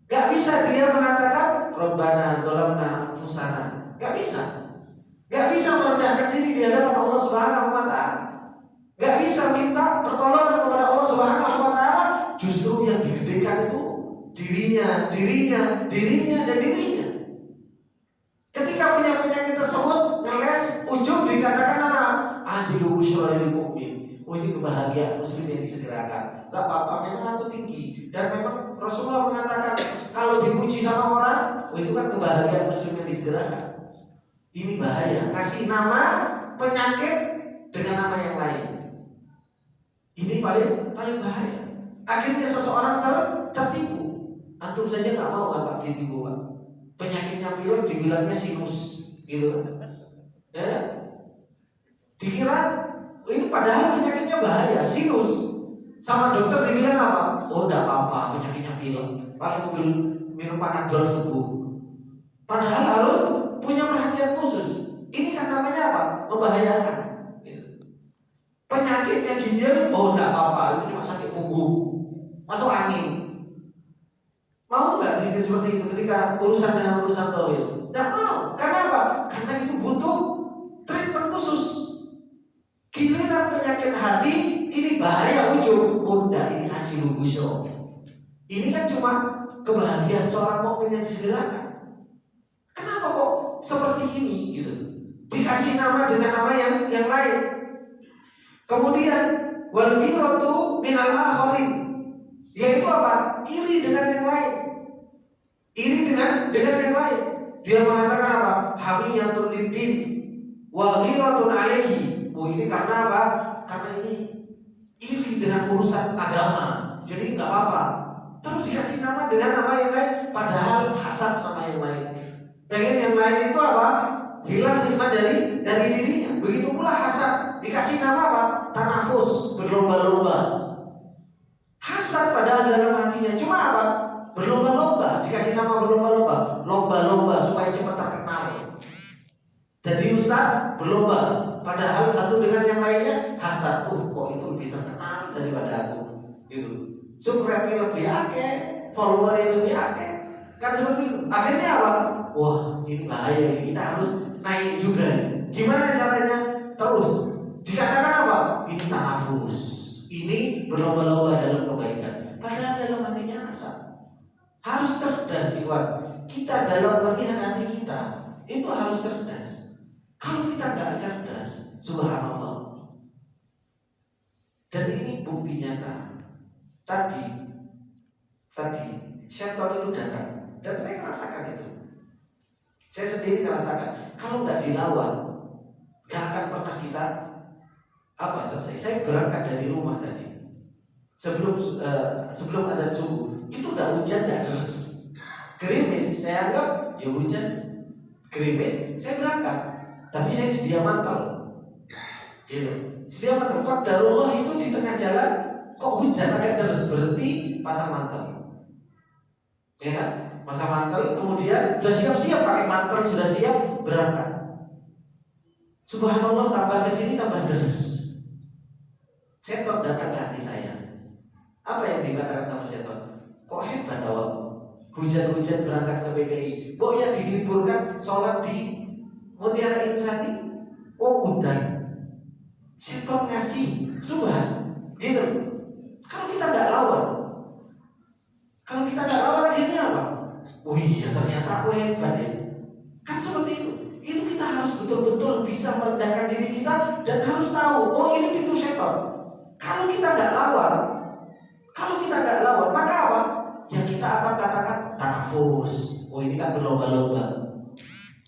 Gak bisa dia mengatakan Rabbana dzalamna anfusana. Gak bisa. Gak bisa merendahkan diri di hadapan Allah Subhanahu wa taala. Gak bisa minta pertolongan kepada Allah Subhanahu wa taala. Justru yang digedekan itu dirinya. Ketika punya penyakit tersebut, ngeles, ujub, dikatakan nama ajilu busyrul mu'min. Oh, ini kebahagiaan muslim yang disegerakan. Gak apa-apa, memang aku tinggi. Dan memang Rasulullah mengatakan kalau dipuji sama orang, oh, itu kan kebahagiaan muslim yang disegerakan. Ini bahaya. Kasih nama penyakit dengan nama yang lain. Ini paling bahaya. Akhirnya seseorang tertipu. Antum saja nggak mau kan Pak ditipu, Pak. Penyakitnya pilek dibilangnya sinus, gitu kan? Ya, dikira ini padahal penyakitnya bahaya, sinus. Sama dokter dibilang apa? Oh, enggak apa-apa, penyakitnya pilek. Paling minum Panadol sembuh. Padahal harus punya perhatian khusus. Ini kan namanya apa? Membahayakan. Penyakitnya ginjal, oh enggak apa-apa, itu cuma sakit punggung, masuk angin. Mau nggak seperti itu ketika urusan dengan urusan tauhid? Nggak mau. Karena apa? Karena itu butuh treatment khusus. Giliran penyakit hati, ini bahaya ujub. Bunda, ini ajilu busyrul. Ini kan cuma kebahagiaan seorang mukmin yang disegerakan. Kenapa kok seperti ini? Gitu. Dikasih nama dengan nama yang lain. Kemudian wal ghiratu minal akharin, yaitu apa? Iri dengan yang lain. Iri dengan yang lain. Dia mengatakan apa? Hamiyatul lidin wa ghiratun alaihi. Oh, ini karena apa? Karena ini iri dengan urusan agama. Jadi enggak apa-apa. Terus dikasih nama dengan nama yang lain, padahal hasad sama yang lain. Pengen yang lain itu apa? Hilang nikmat dari dirinya. Begitu pula hasad, dikasih nama apa? Tanafus, berlomba-lomba. Hasad padahal dalam hatinya cuma apa? Berlomba-lomba, dikasih nama berlomba-lomba, lomba-lomba supaya cepat terkenal. Jadi ustaz berlomba, padahal satu dengan yang lainnya hasad. Kok itu lebih terkenal daripada aku, gitu. Subscribe lebih akeh, follower lebih akeh, kan seperti itu. Akhirnya apa? Wah, ini bahaya, kita harus naik juga. Gimana caranya? Terus dikatakan apa? Ini tanafus, ini berlomba-lomba dalam kebaikan. Padahal dalam hatinya hasad. Harus cerdas, ikhwan. Kita dalam melihat hati kita itu harus cerdas. Kalau kita nggak cerdas, subhanallah. Dan ini bukti nyata. Tadi syaitan itu datang dan saya merasakan itu. Saya sendiri merasakan. Kalau nggak dilawan, nggak akan pernah kita selesai. Saya berangkat dari rumah tadi. Sebelum ada subuh itu udah hujan, nggak deras, gerimis. Saya anggap ya hujan, gerimis. Saya berangkat, tapi saya sedia mantel, gitu. Sedia mantel. Qadarullah itu di tengah jalan kok hujan agak deras, berhenti pasang mantel, ya kan? Pasang mantel, kemudian sudah siap-siap pakai mantel, sudah siap berangkat. Subhanallah, tambah kesini tambah deras. Setan datang ke hati saya. Apa yang dikatakan sama setan? Kok hebat awakmu? Hujan-hujan berangkat ke PKI. Kok ya diliburkan sholat di Mutiara Insani? Oh, udan. Setan ngasih subhan, gitu. Kalau kita nggak lawan, akhirnya apa? Oh iya, ternyata aku hebat ya. Kan seperti itu. Itu kita harus betul-betul bisa merendahkan diri kita dan harus tahu, oh ini pintu setan. Kalau kita nggak lawan, maka apa? Ya kita akan katakan tanafus. Oh ini kan berlomba-lomba.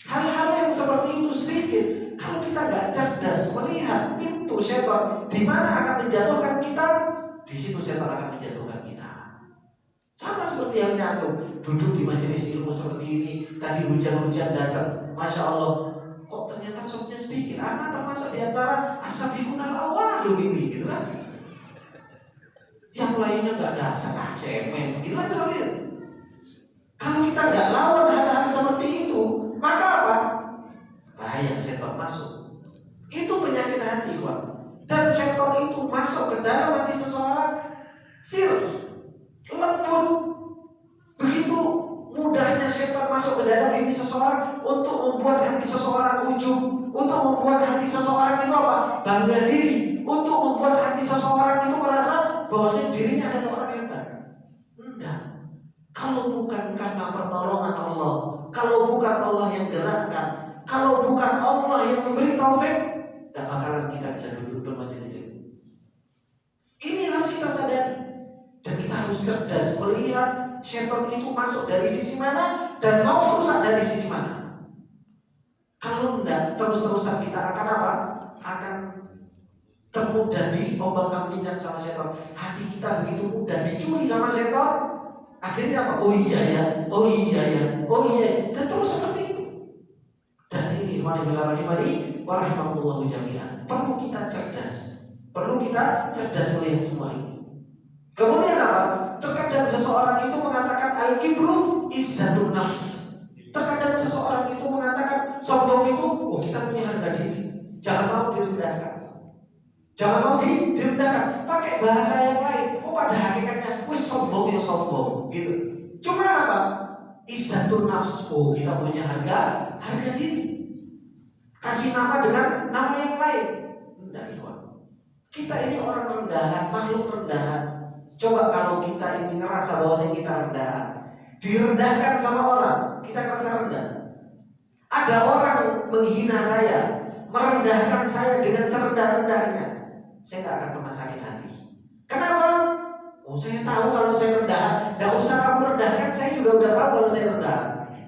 Hal-hal yang seperti itu sedikit. Kalau kita nggak cerdas melihat pintu setan di mana akan menjatuhkan kita, di situ setan akan menjatuhkan kita. Sama seperti yang antum duduk di majelis ilmu seperti ini, tadi hujan-hujan datang, masya Allah, kok ternyata softnya sedikit. Anak termasuk di antara as-sabiqunal awwalun ini, gitu kan? Yang lainnya nggak datang, cemen, gitu kan seperti itu. Kalau kita nggak lawan hal-hal seperti itu, maka apa? Bahaya setan masuk. Itu penyakit hati, Pak. Dan setan itu masuk ke dalam hati seseorang, lembut. Begitu mudahnya setan masuk ke dalam diri seseorang untuk membuat hati seseorang ujub, untuk membuat hati seseorang itu apa? Bangga diri, untuk membuat hati seseorang itu merasa bahwa dirinya adalah orang hebat. Enggak. Kalau bukan karena pertolongan Allah, kalau bukan Allah yang gerakkan, kalau bukan Allah yang memberi taufik, tidak bakalan kita bisa duduk bermajelis ini. Ini harus kita sadari. Dan kita harus cerdas melihat setan itu masuk dari sisi mana dan mau rusak dari sisi mana. Kalau tidak, terus-terusan kita akan apa? Akan termudah diombang-ambingkan sama setan. Hati kita begitu mudah dicuri sama setan. Akhirnya apa? Oh iya ya. Dan terus seperti itu. Dan ini warahmatullahi jami'an. Perlu kita cerdas melihat semua ini. Kemudian apa? Terkadang seseorang itu mengatakan al-kibru izzatun nafs. Terkadang seseorang itu mengatakan sombong itu, oh kita punya harga diri, jangan mau direndahkan. Pakai bahasa yang lain. Oh pada hakikatnya, wis sombong ya sombong, gitu. Cuma apa? Izzatun nafs. Oh kita punya harga diri. Kasih nama dengan nama yang lain. Enggak, ikhwan. Kita ini orang rendahan, makhluk rendahan. Coba kalau kita ini ngerasa bahwa kita rendahan, direndahkan sama orang, kita ngerasa rendah. Ada orang menghina saya, merendahkan saya dengan serendah-rendahnya, saya nggak akan pernah sakit hati. Kenapa? Oh saya tahu kalau saya rendahan, nggak usah kamu rendahkan, saya juga udah tahu kalau saya rendahan.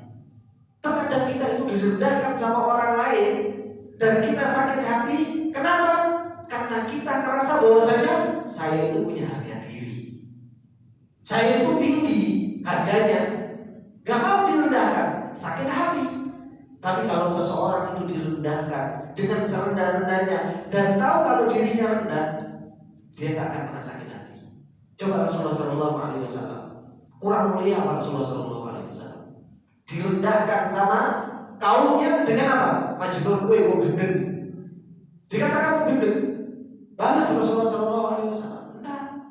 Terkadang kita itu direndahkan sama orang lain dan kita sakit hati. Kenapa? Karena kita ngerasa bahwasanya saya itu punya harga diri, saya itu tinggi harganya, gak mau direndahkan, sakit hati. Tapi kalau seseorang itu direndahkan dengan serendah-rendahnya dan tahu kalau dirinya rendah, dia gak akan pernah sakit hati. Coba Rasulullah SAW, kurang mulia Rasulullah SAW, direndahkan sama kaumnya dengan apa? Majnun kue mau gendeng, dikatakan mau gendeng. Balas Rasulullah SAW. Nah,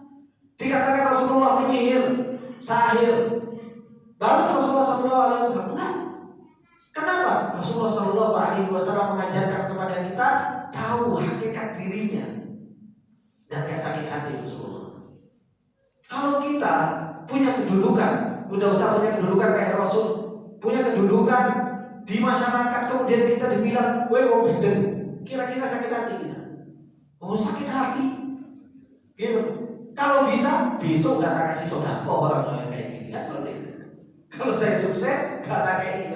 dikatakan Rasulullah penyihir, sahir. Balas Rasulullah SAW. Enggak. Kenapa? Rasulullah SAW mengajarkan kepada kita tahu hakikat dirinya dan gak sakit hati Rasulullah. Kalau kita punya kedudukan, udah usah punya kedudukan kayak Rasul, punya kedudukan di masyarakat, kemudian kita dibilang, "Woi, wong gendeng," kira-kira sakit hati kita? Oh sakit hati, gitu. Kalau bisa besok gak tak kasih sodako orang yang kayak gini, kan seperti itu. Kalau saya sukses gak tak kayak gini.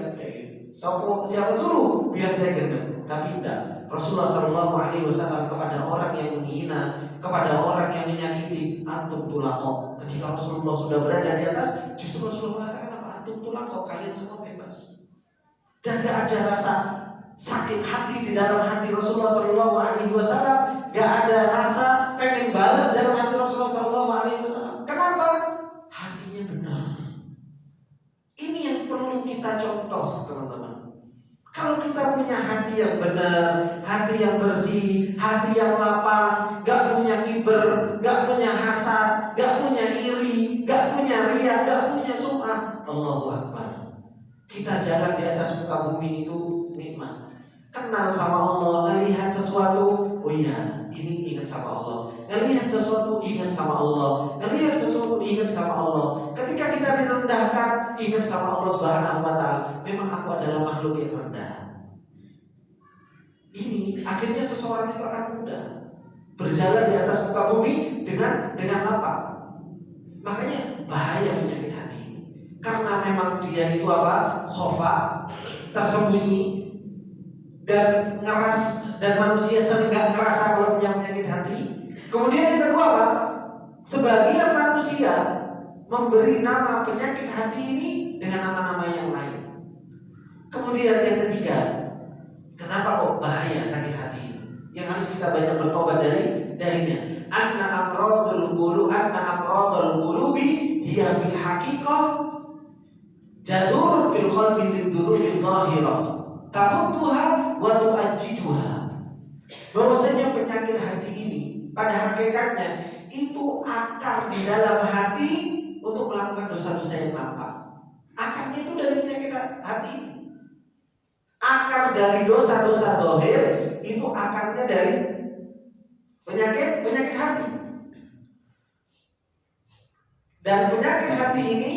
Siapa suruh bilang saya gendeng? Tapi enggak. Rasulullah SAW kepada orang yang menghina, kepada orang yang menyakiti, antum tulaqo. Ketika Rasulullah sudah berada di atas, justru Rasulullah mengatakan apa? Antum tulaqo, kalian semua bebas. Dan gak ada rasa sakit hati di dalam hati Rasulullah SAW. Gak ada rasa pengen balas dalam hati Rasulullah SAW. Kenapa? Hatinya benar. Ini yang perlu kita contoh, teman-teman. Kalau kita punya hati yang benar, hati yang bersih, hati yang lapang, gak punya kiber, gak punya hasad, gak punya iri, gak punya ria, gak punya sum'ah, Allahu Akbar. Kita jalan di atas muka bumi itu nikmat. Kenal sama Allah, melihat sesuatu, oh iya, ini ingat sama Allah. Ngelihat sesuatu ingat sama Allah. Ngelihat sesuatu ingat sama Allah. Ketika kita direndahkan, ingat sama Allah Subhanahu wa Ta'ala, memang aku adalah makhluk yang rendah. Ini akhirnya seseorang itu akan mudah berjalan di atas muka bumi dengan lapang. Makanya bahaya penyakit hati ini, karena memang dia itu apa? Khofa, tersembunyi dan ngeras, dan manusia sering nggak ngerasa kalau punya penyakit hati. Kemudian yang kedua apa? Sebagian manusia memberi nama penyakit hati ini dengan nama-nama yang lain. Kemudian yang ketiga, kenapa kok bahaya sakit hati ini? Yang harus kita banyak bertobat darinya. Anna amradul qulubi hiya fil haqiqah jadurun fil qalbi lidururi dhahirah tahudduha wa tu'ajjijuha. Bahwasanya penyakit hati ini pada hakikatnya itu akar di dalam hati untuk melakukan dosa-dosa yang nampak. Akarnya itu dari penyakit hati. Akar dari dosa-dosa zahir itu akarnya dari penyakit hati. Dan penyakit hati ini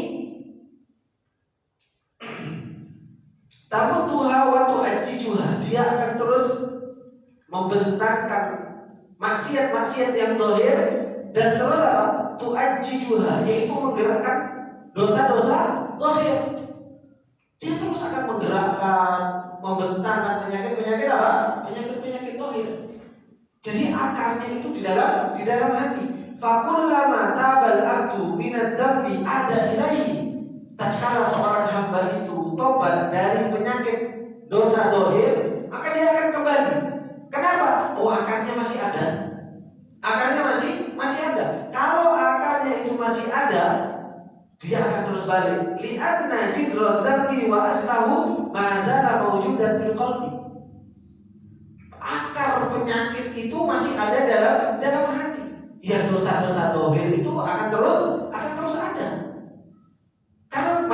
tamudduha wa tu'ajjijuha, dia akan terus membentangkan maksiat-maksiat yang zahir dan terus apa? Tu'ajjijuha, yaitu menggerakkan dosa-dosa zahir. Dia terus akan menggerakkan, membentangkan penyakit-penyakit apa? Penyakit-penyakit zahir. Jadi akarnya itu di dalam hati. Fakullama tabal abdu minad dzambi ada ilaihi. Tatkala seorang hamba itu tobat dari penyakit dosa zahir, maka dia akan kembali. Kenapa? Oh, akarnya masih ada. Akarnya masih ada. Kalau akarnya itu masih ada, dia akan terus balik. Li'anna jidrad dzambi wa aslahu ma zala mawjudan fil qalbi. Akar penyakit itu masih ada dalam hati. Ya, dosa-dosa zahir itu akan terus ada. Karena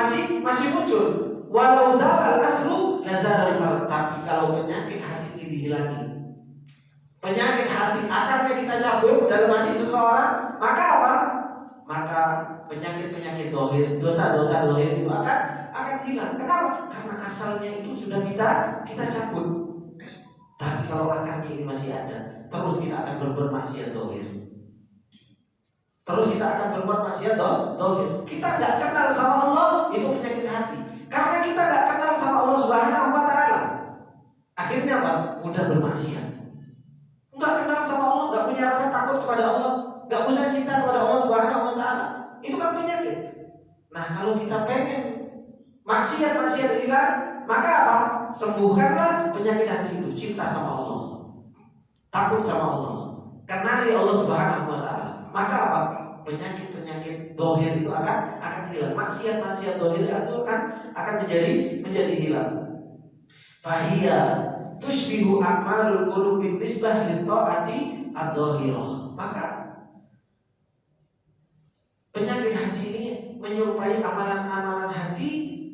masih muncul. Walau zalal aslu lazalal farq. Tapi kalau penyakit hati ini dihilangi, penyakit hati akarnya kita cabut dalam hati seseorang, maka apa? Maka penyakit-penyakit zahir, dosa-dosa zahir itu akan hilang. Kenapa? Karena asalnya itu sudah kita cabut. Tapi kalau akarnya ini masih ada, terus kita akan berbuat maksiat zahir. Terus kita akan berbuat maksiat zahir. Kita nggak kenal sama Allah, itu penyakit hati. Karena kita nggak kenal sama Allah Subhanahu wa Ta'ala, akhirnya apa? Mudah bermaksiat. Nggak kenal sama Allah, nggak punya rasa takut kepada Allah, nggak punya cinta kepada Allah Subhanahu wa Ta'ala, itu kan penyakit. Nah, kalau kita pengen maksiat hilang, maka apa? Sembuhkanlah penyakit hati itu. Cinta sama Allah, takut sama Allah, kenali Allah Subhanahu wa Ta'ala. Maka apa? Penyakit-penyakit zahir itu akan hilang. Maksiat-maksiat zahir itu akan menjadi hilang. Fahiya tushbihu a'malul qulubi nisbah li ta'ati adh-dhahirah. Maka penyakit hati ini menyerupai amalan-amalan hati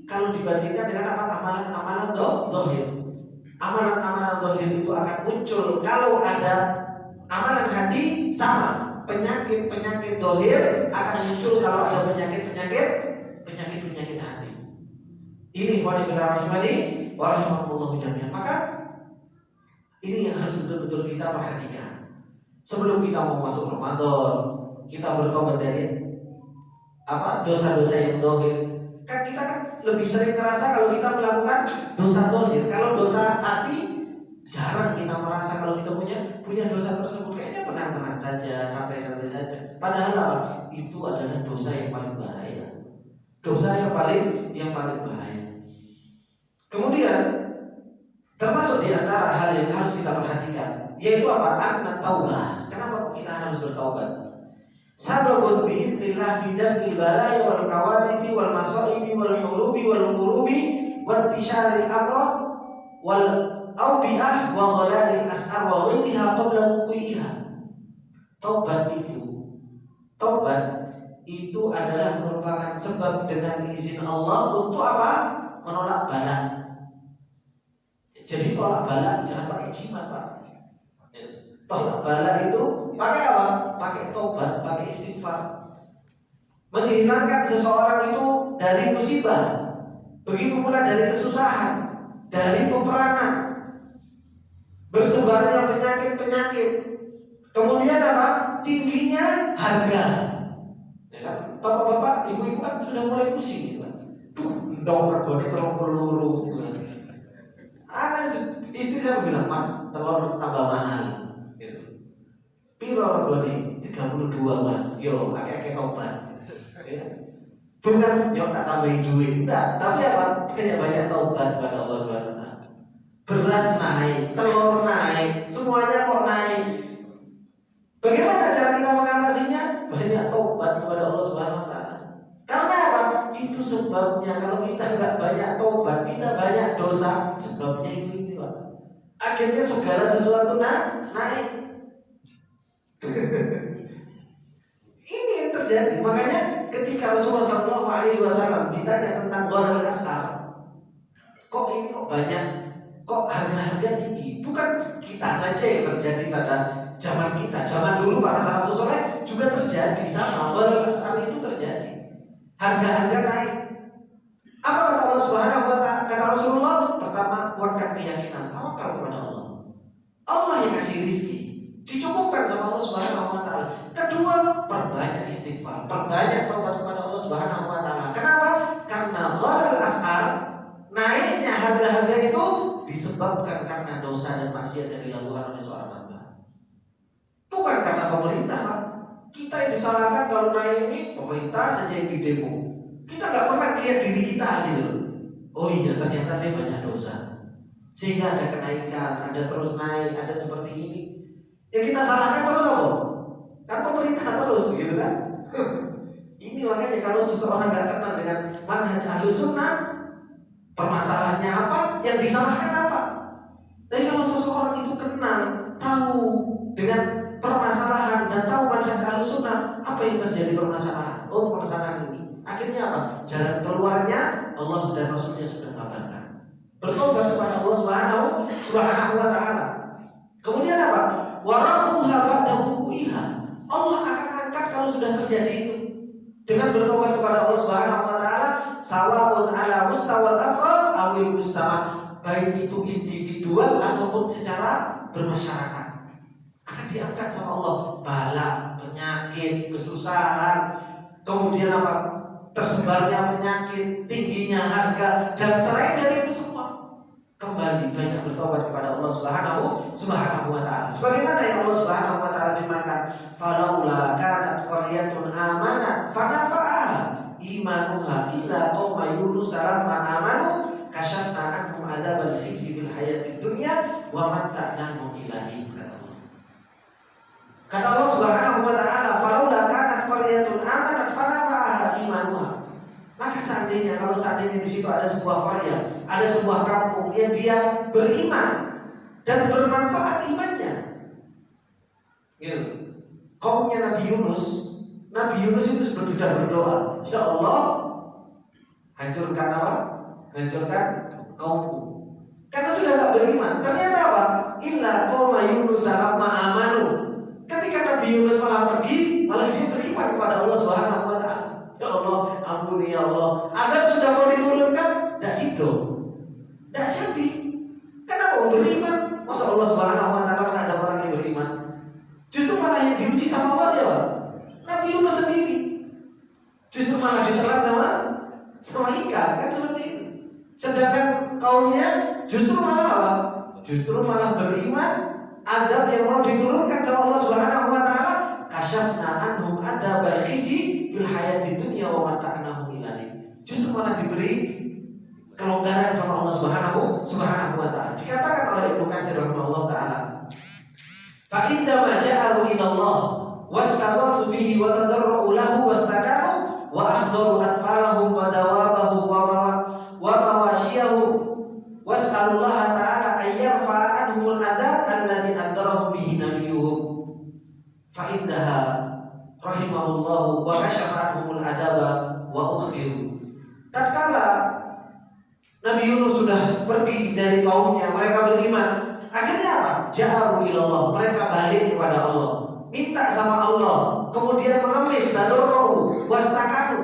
kalau dibandingkan dengan apa? Amalan-amalan zahir. Amalan-amalan zahir itu akan muncul kalau ada amalan hati, sama. Penyakit-penyakit zahir akan muncul kalau ada penyakit-penyakit hati. Ini wa'alaikumsalam rahimani wa rahimakumullah jami'an. Maka ini yang harus betul-betul kita perhatikan. Sebelum kita mau masuk Ramadan, kita bertobat dari apa? Dosa-dosa yang zahir. Kan kita lebih sering terasa kalau kita melakukan dosa zahir. Kalau dosa hati jarang kita merasa kalau kita punya dosa tersebut. Kayaknya tenang-tenang saja, santai-santai saja. Padahal apa? Itu adalah dosa yang paling bahaya. Dosa yang paling bahaya. Kemudian termasuk di antara hal yang harus kita perhatikan, yaitu apa? An-taubah. Kenapa kita harus bertaubat? Sababun bi'idznillah fi daf'il bala'i wal kawarithi wal masaibi wal hurubi wal murubi wal tisharil amrad wal awbi'ah wa ghala'il as'ar wa ghairiha qabla wuqi'iha. Taubat itu adalah merupakan sebab dengan izin Allah untuk apa? Menolak bala. Jadi tolak bala jangan pakai jimat, Pak. Tolak bala itu pakai apa? Pakai taubat, pakai istighfar. menghilangkan seseorang itu dari musibah, begitu pula dari kesusahan, dari peperangan, bersebarnya penyakit-penyakit. Kemudian apa? Tingginya harga. Ya kan? Bapak-bapak, ibu-ibu kan sudah mulai pusing gitu. Duh, ndong regane telur peluru. Ada istri saya bilang, "Mas, telur tambah mahal." Gitu. Piro regane? 32, Mas. Yo, akeh-akeh tobat. Ya. Bukan yo tak tambahin duit, enggak, tapi apa? Banyak taubat kepada Allah Subhanahu wa taala. Beras naik, telur naik, semuanya kok naik. Bagaimana cara kita mengatasinya? Banyak taubat kepada Allah Subhanahu wa taala. Karena apa? Itu sebabnya. Kalau kita nggak banyak taubat, kita banyak dosa. Sebabnya itu Pak. Akhirnya segala sesuatu naik. Ini yang terjadi. Makanya ketika Rasulullah SAW ditanya tentang gharul as'ar, kok ini kok banyak, kok harga-harga tinggi? Bukan kita saja yang terjadi pada zaman kita. Zaman dulu para salafus saleh juga terjadi sama. Gharul as'ar itu terjadi. Harga-harga naik. Apa kata Allah Subhanahu wa taala? Kata Rasulullah, pertama, kuatkan keyakinan, tawakal kepada Allah. Allah yang kasih rizki, dicukupkan sama Allah Subhanahu wa taala. Kedua, perbanyak istighfar, perbanyak taubat kepada Allah Subhanahu wa taala. Kenapa? Karena gharul as'ar, naiknya harga-harga itu disebabkan karena dosa dan maksiat yang dilakukan oleh seorang hamba. Bukan karena pemerintah, Pak. Kita yang disalahkan kalau naik ini pemerintah saja yang didemo. Kita nggak pernah lihat diri kita gitu. Oh iya, ternyata saya banyak dosa, sehingga ada kenaikan, ada terus naik, ada seperti ini. Yang kita salahkan terus apa? Kan pemerintah terus gitu kan. Ini makanya kalau seseorang nggak kenal dengan manhaj Ahlussunnah, permasalahannya apa, yang disalahkan apa. Tapi kalau seseorang itu kenal, tahu dengan permasalahan dan tahu manhaj Ahlussunnah, apa yang terjadi permasalahan? Oh, permasalahan ini. Akhirnya apa? Jalan keluarnya Allah dan Rasulnya sudah kabarkan. Bertobat kepada Allah Subhanahu wa taala. Kemudian apa? Warafuha ba'da wuqu'iha. Allah akan angkat kalau sudah terjadi itu. Dengan bertobat kepada Allah Subhanahu wa taala, sawaun ala mustawal afrad awil mustama, baik itu individual ataupun secara bermasyarakat, akan diangkat sama Allah. Bala, penyakit, kesusahan, kemudian apa? Tersebarnya penyakit, tingginya harga, dan selain dari itu semua, kembali banyak bertobat kepada Allah Subhanahu wa taala. Sebagaimana yang Allah Subhanahu wa taala firmankan, "Falaula kanat qaryatun amanat fanafa'aha imanuha illa qauma Yunus lamma amanu kasyafna anhum adzabal khizy fil hayatid dunya wa matta'nahum ila hin." Kata Allah Subhanahu wa taala, "Falaula kanat qaryatun amanat fanafa'aha imanuha." Maka seandainya di situ ada sebuah qarya, ada sebuah kampung yang dia beriman dan bermanfaat imannya. Gitu. Kaumnya Nabi Yunus itu sudah berdoa, "Ya Allah, hancurkan apa? Hancurkan kaumku." Karena sudah tak beriman. Ternyata apa? Illa qauma Yunus lamma amanu. Ketika Nabi Yunus malah pergi, malah dia beriman kepada Allah Subhanahu wa taala. Ya Allah, ampuni ya Allah. Adab sudah mau diturunkan, tidak sido, tidak jadi. Kenapa beriman? Masa Allah Subhanahu wa taala menghadap orang yang beriman? Justru malah yang diuji sama Allah siapa? Nabi Yunus sendiri. Justru malah ditelan sama ikan, kan seperti itu. Sedangkan kaumnya justru malah apa? Justru malah beriman. Adab yang mau diturunkan sama Allah Subhanahu wa taala, kasyafna anhum adzabal khizy fil hayatid dunya wa mata'nahum ilaih. Justru malah diberi kelonggaran sama Allah Subhanahu wa taala. Dikatakan oleh Ibnu Katsir rahimahullah taala, fa idza ma ja'alu ila Allah wastaghathu bihi wa tadarru lahu wastakanu wa ahdaru atfalahum wa dawabahum wa mawashiyahum was'alullaha ta'ala ayyarfa'a anhumul adab alladhi andarahum bihi nabiyuhum fa indaha rahimahullahu wa kashafa anhumul adaba wa ukhiru. Tatkala Nabi Yunus sudah pergi dari kaumnya, mereka beriman. Akhirnya apa? Ja'aru ilallah, mereka balik kepada Allah, minta sama Allah, kemudian mengemis, tadarru, wastakanu,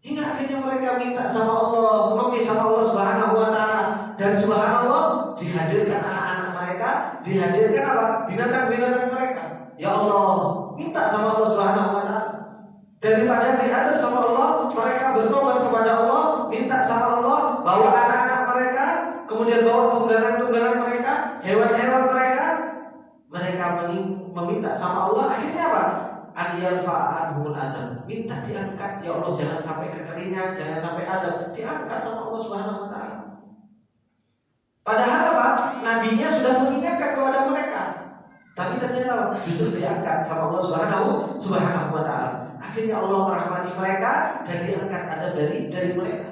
hingga akhirnya mereka minta sama Allah, mengemis sama Allah Subhanahu wa taala, dan subhanallah dihadirkan anak-anak mereka, dihadirkan apa? Binatang-binatang mereka. Ya Allah, minta sama Allah Subhanahu wa taala. Daripada diadab sama Allah, mereka bertobat kepada Allah, minta sama Allah, bawa anak-anak mereka, kemudian bawa tunggangan-tunggangan mereka, hewan-hewan mereka. Mereka meminta sama Allah, akhirnya apa? An yarfa'anhumul adab, minta diangkat, ya Allah jangan sampai kekeringan, jangan sampai adab, diangkat sama Allah Subhanahu wa taala. Padahal apa? Nabinya sudah mengingatkan kepada mereka, tapi ternyata justru diangkat sama Allah Subhanahu wa taala. Akhirnya Allah merahmati mereka dan diangkat adab dari mereka.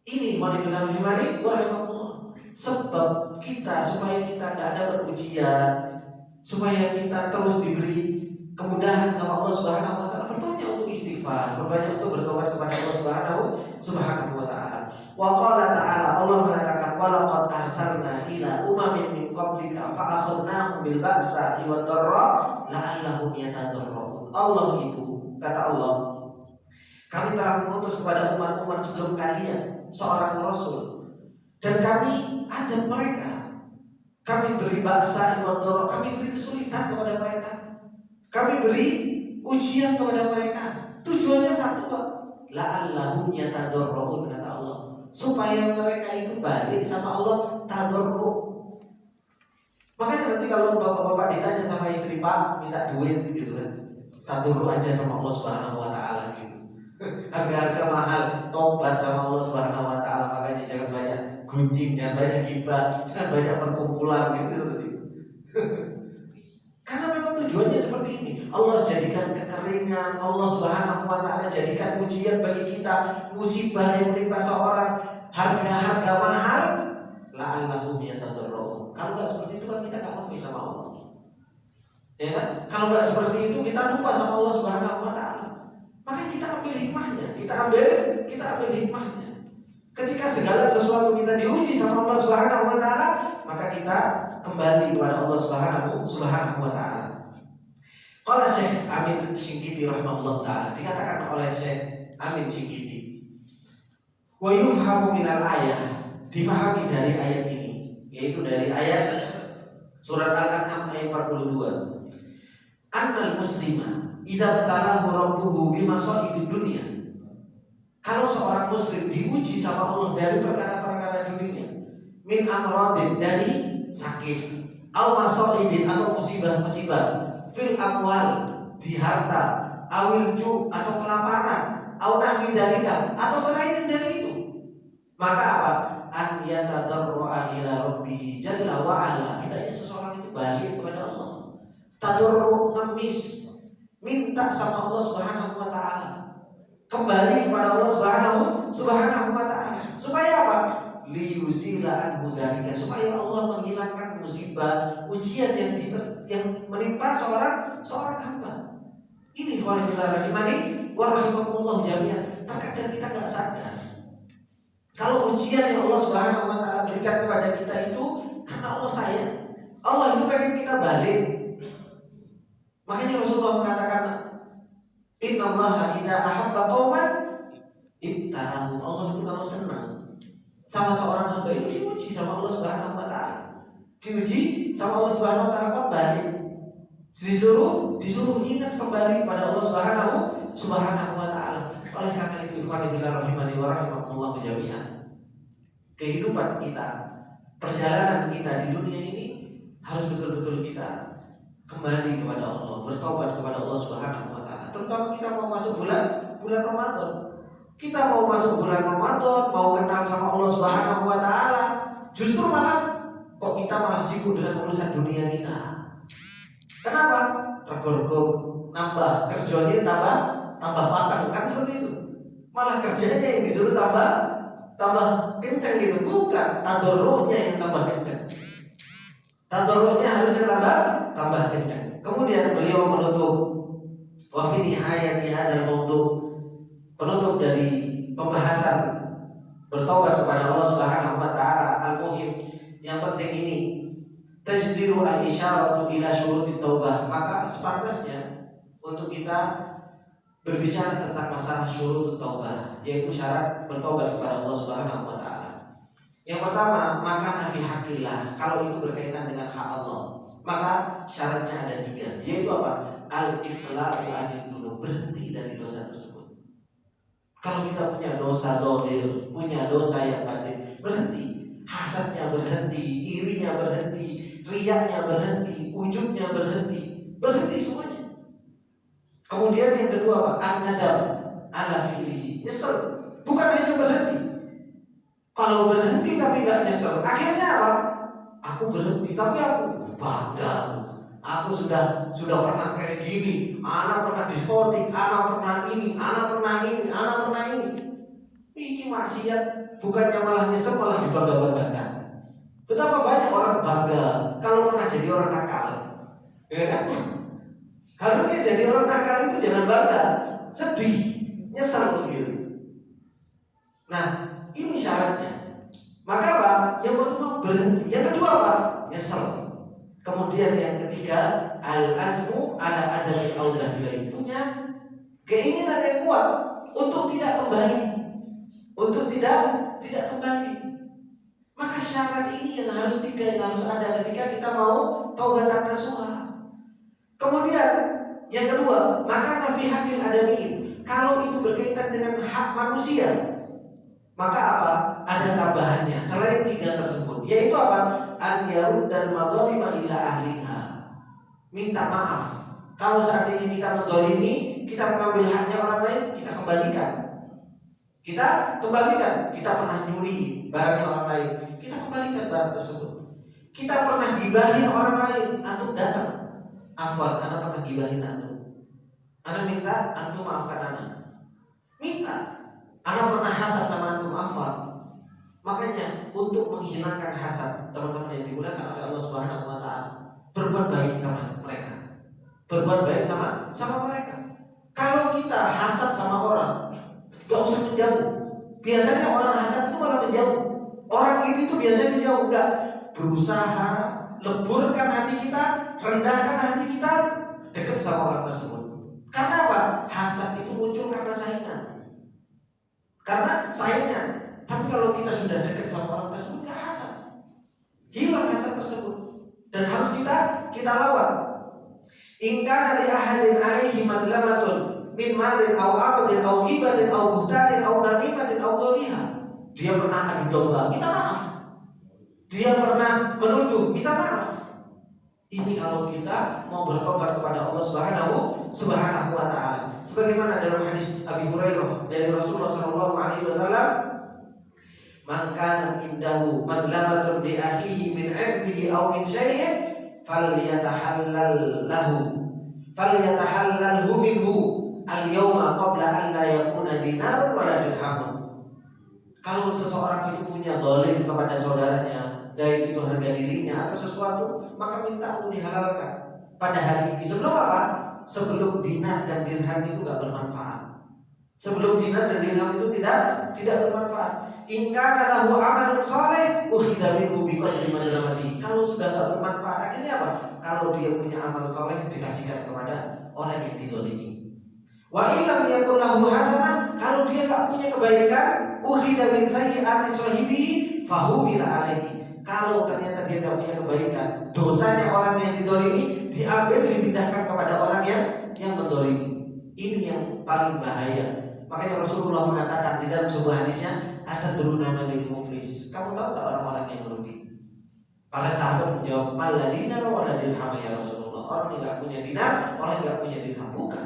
Ini walillahi himani wa rahmatullah. Sebab kita, supaya kita tidak dapat ujian, supaya kita terus diberi kemudahan sama Allah Subhanahu wa taala, berbanyak untuk istighfar, berbanyak untuk bertobat kepada Allah Subhanahu wa taala. Wa qala ta'ala, Allah mengatakan walaqad arsalna ila umamin min qablika fa akhadnahum bil ba'sa'i wad dharra la'allahum yatadarrun. Allah itu, kata Allah, kami telah mengutus kepada umat-umat sebelum kalian seorang rasul, dan kami adab mereka, kami beri ba'sa'i wad dharra, kami beri kesulitan kepada mereka, kami beri ujian kepada mereka. Tujuannya satu, Pak. La'allahum yatadarrun, kata Allah, supaya mereka itu balik sama Allah, tadarru. Makanya nanti kalau bapak-bapak ditanya sama istri, Pak minta duit gitu kan, tadarru aja sama Allah Subhanahu wa taala gitu. Harga-harga mahal, tobat sama Allah Subhanahu wa taala. Makanya jangan banyak gunjing, jangan banyak gibah, jangan banyak perkumpulan gitu. Karena memang tujuannya seperti ini. Allah jadikan kekeringan, Allah Subhanahu wa taala jadikan ujian bagi kita, musibah yang menimpa seorang, harga-harga mahal, la'allahum yatadarrun. Kalau nggak seperti itu kan kita nggak mengerti sama Allah. Ya kan? Kalau nggak seperti itu kita lupa sama Allah Subhanahu wa taala. Maka kita ambil hikmahnya, kita ambil hikmahnya. Ketika segala sesuatu kita diuji sama Allah Subhanahu wa taala, maka kita kembali kepada Allah Subhanahu wa taala. Qala Syekh Amin Syinqiti rahimahullah taala, dikatakan oleh Syekh Amin Syinqiti, wa yufhamu minal ayah, difahami dari ayat ini, yaitu dari ayat surat Al-An'am ayat 42. Annal muslima idza btalahu rabbuhu bimasa'ibid dunya. Kalau seorang muslim diuji sama Allah dari perkara-perkara dunia, min amradin, dari sakit, au masaibin, atau musibah-musibah, fil amwal, di harta, awil ju, atau kelaparan, au nahwi dalika, atau selain dari itu, maka apa? An yatadarru'a ila rabbih jalla wa ala, hendaknya seseorang itu balik kepada Allah, tadarru, ngemis, minta sama Allah Subhanahu wa taala, kembali kepada Allah Subhanahu wa taala, supaya apa? Liyuzila anhu dzalika, supaya Allah menghilangkan musibah, ujian yang menimpa seorang hamba. Ini walillahi rahimani wa rahimakumullah jami'an. Terkadang kita enggak sadar kalau ujian yang Allah Subhanahu wa taala berikan kepada kita itu karena Allah sayang. Allah itu pengen kita balik. Makanya Rasulullah mengatakan, innallaha idza ahabba qauman ibtalahum. Allah itu kalau senang sama seorang hamba itu diuji sama Allah Subhanahu wa taala. Diuji sama Allah Subhanahu wa taala, kembali disuruh ingat kembali pada Allah Subhanahu wa taala. Oleh karena itu, ikhwan fillah rahimani wa rahimakumullah jami'an, kehidupan kita, perjalanan kita di dunia ini harus betul-betul kita kembali kepada Allah, bertobat kepada Allah Subhanahu wa taala. Terutama kita mau masuk bulan Ramadan. Kita mau masuk bulan Ramadan, mau kenal sama Allah Subhanahu wa taala, justru malah kok kita malah sibuk dengan urusan dunia kita. Kenapa? Rego-rego nambah kerjanya, tambah matang, kan seperti itu. Malah kerjanya yang disuruh tambah kencang gitu, bukan tadarruhnya yang tambah kencang. Tadarruhnya harusnya tambah kencang. Kemudian beliau menutup wa fi nihayati hadzal mawdu', penutup dari pembahasan bertobat kepada Allah Subhanahu wa taala, al-muhim, yang penting ini, tajdiru al-isyaratu ila syurutit taubah. Maka sepantasnya untuk kita berbicara tentang masalah syurut taubah, yaitu syarat bertobat kepada Allah Subhanahu wa taala. Yang pertama, maka fi hakillah, kalau itu berkaitan dengan hak Allah, maka syaratnya ada 3, yaitu apa? Al-iqla'u anil dzunub, berhenti dari dosa tersebut. Kalau kita punya dosa zahir, punya dosa yang batin, berhenti. Hasadnya berhenti, irinya berhenti, riyanya berhenti, ujubnya berhenti, berhenti semuanya. Kemudian yang kedua apa? An-nadam ala fi'lihi, nyesel. Bukan hanya berhenti. Kalau berhenti tapi nggak nyesel, akhirnya apa? Aku berhenti tapi aku bangga. Aku sudah pernah kayak gini. Anak pernah diskotik, anak pernah ini, anak pernah ini, anak pernah ini. Ini maksiat, bukannya malah nyesel, malah dibangga-banggakan. Betapa banyak orang bangga kalau pernah jadi orang nakal, ya kan? Harusnya jadi orang nakal itu jangan bangga, sedih, nyesal begitu. Nah, ini syaratnya. Maka apa? Yang pertama berhenti. Yang kedua apa? Nyesel. Kemudian yang ketiga, al-azmu ala adami auzabilai, punya keinginan yang kuat untuk tidak kembali, untuk tidak kembali. Maka syarat ini yang harus 3 yang harus ada ketika kita mau taubatan nasuha. Kemudian yang kedua, maka fi hakil adami, kalau itu berkaitan dengan hak manusia, maka apa? Ada tambahannya selain 3 tersebut, yaitu apa? An yaruddal madzalima ila ahliha, minta maaf. Kalau seandainya kita menzalimi, kita mengambil haknya orang lain, kita kembalikan. Kita pernah nyuri barangnya orang lain, kita kembalikan barang tersebut. Kita pernah gibahin orang lain, antum datang, afwan, anak pernah gibahin antum, anak minta antum maafkan anak. Minta, anak pernah hasad sama antum, afwan. Makanya untuk menghilangkan hasad, teman-teman yang dimuliakan oleh Allah Subhanahu wa taala, berbuat baik sama mereka. Berbuat baik sama mereka. Kalau kita hasad sama orang, gak usah menjauh. Biasanya orang hasad itu malah menjauh. Orang iri itu biasanya menjauh, enggak. Berusaha leburkan hati kita, rendahkan hati kita, dekat sama orang tersebut. Karena apa? Hasad itu muncul karena saingan. Tapi kalau kita sudah dekat sama orang tersebut, nggak hasad, hilang hasad tersebut, dan harus kita lawan. In kana li ahadin alaihi madlamatun min malin aw ardin aw ghibatin aw buhtanin aw namimatin aw dhaliha. Dia pernah adu domba, minta maaf. Dia pernah menuduh, minta maaf. Ini kalau kita mau bertobat kepada Allah Subhanahu wa taala. Sebagaimana dalam hadis Abi Hurairah dari Rasulullah sallallahu alaihi wasallam, man kana indahu madlamatun li akhihi min 'irdihi aw min syai'in falyatahallalhu minhu al-yawma qabla an la yakuna dinarun wala dirhamun. Kalau seseorang itu punya zalim kepada saudaranya, baik itu harga dirinya atau sesuatu, maka minta untuk dihalalkan pada hari ini. Sebelum apa? Sebelum dinar dan dirham itu tidak bermanfaat. Sebelum dinar dan dirham itu tidak bermanfaat. In kana lahu amalun shalih ukhidha minhu biqadri madlamati. Kalau sudah tidak bermanfaat, akhirnya apa? Kalau dia punya amal saleh, dikasihkan kepada orang yang dizalimi. Wa illam yakul lahu hasanah, kalau dia tidak punya kebaikan, ukhidha min sayyi'ati sahibi fahumila alaihi. Kalau ternyata dia tidak punya kebaikan, dosanya orang yang dizalimi diambil, dipindahkan kepada orang yang menzalimi. Ini yang paling bahaya. Makanya Rasulullah mengatakan di dalam sebuah hadisnya, atadruna manil muflis. Kamu tahu tak orang-orang yang merugi? Para sahabat menjawab, mal dinar wa la dirham ya Rasulullah. Orang yang tidak punya dinar, orang yang tidak punya dirham. Bukan.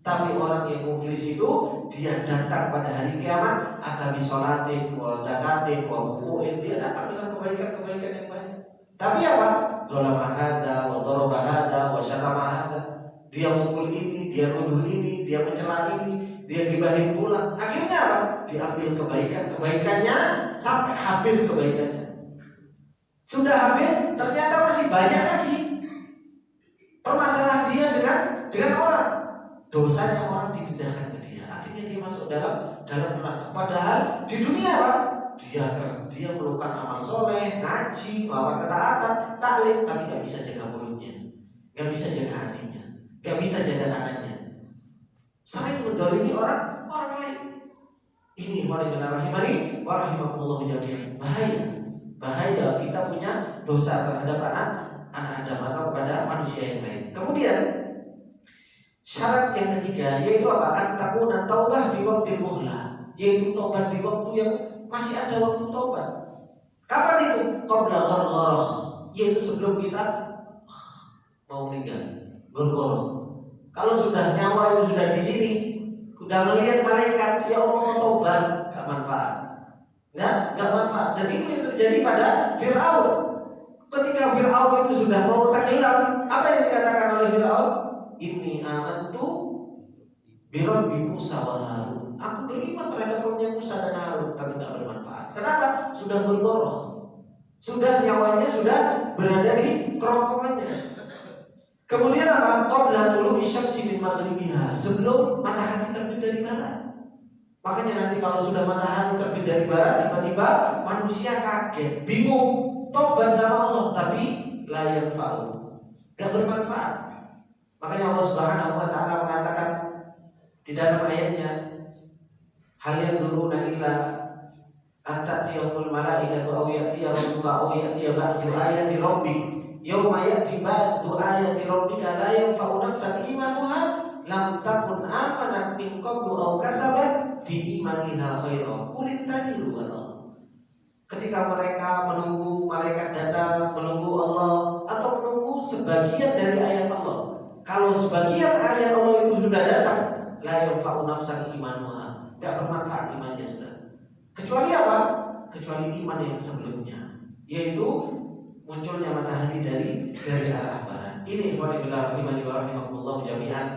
Tapi orang yang muflis itu dia datang pada hari kiamat, atabi sholatin wa zakatin wa wuku'in, dia datang dengan kebaikan-kebaikan yang banyak. Tapi apa? Zalama hada wa daraba hada wa syatama hada. Dia mukul ini, dia nuduh ini, dia mencela ini, dia gibahin pula. Akhirnya apa? Diambil kebaikannya sampai habis kebaikannya. Sudah habis, ternyata masih banyak lagi. Permasalahan dia dengan orang. Dosanya orang dipindahkan ke dia. Akhirnya dia masuk dalam neraka. Padahal di dunia apa? Dia melakukan amal soleh, ngaji, melawan ketaatan, taklim, tapi gak bisa jaga mulutnya, gak bisa jaga hatinya, gak bisa jaga tangannya. sering mendolimi orang lain. Ini warahimani warahimakumullah jami'an. Bahaya kita punya dosa terhadap anak Adam atau kepada manusia yang lain. Kemudian syarat yang ketiga yaitu apa? Antakuna taubah fi waqtil muhlah, yaitu taubat di waktu yang masih ada waktu taubat. Kapan itu? Qabla ghargharah, yaitu sebelum kita mau meninggal. Ghargharah. Kalau sudah nyawa itu sudah di sini, sudah melihat malaikat, ya Allah taubat, gak manfaat. Gak manfaat. Dan itu yang terjadi pada Fir'aun. Ketika Fir'aun itu sudah mau tenggelam, apa yang dikatakan oleh Fir'aun? Inni amantu bi Rabbi Musa wa Harun. Aku beriman terhadap Rabbnya Musa dan Harun, tapi gak bermanfaat. Kenapa? Sudah ghargharah. Sudah nyawanya sudah berada di kerongkongannya. Kemudian apa? Qabla tulu'i syamsi min maghribiha, sebelum matahari terbit dari barat. Makanya nanti kalau sudah matahari terbit dari barat, tiba-tiba manusia kaget, bingung, tobat sama Allah, tapi la yanfa'u, gak bermanfaat. Makanya Allah Subhanahu wa taala mengatakan di dalam ayatnya, hal yanzuruna illa an ta'tiyahumul malaikatu aw ya'tiya rabbuka aw ya'tiya ba'du ayati rabbik. Yauma ya'ti ba'du ayati rabbika la yanfa'u nafsan imanuha lam takun amanat min qablu aw kasabat fi imaniha khairan. Qul intajiru Allah. Ketika mereka menunggu malaikat datang, menunggu Allah, atau menunggu sebagian dari ayat Allah. Kalau sebagian ayat Allah itu sudah datang, la yanfa'u nafsan imanuha, tidak bermanfaat imannya sudah. Kecuali apa? Kecuali iman yang sebelumnya, yaitu munculnya matahari dari arah barat. Ini ikhwan fillah rahimani wa rahimakumullah jami'an.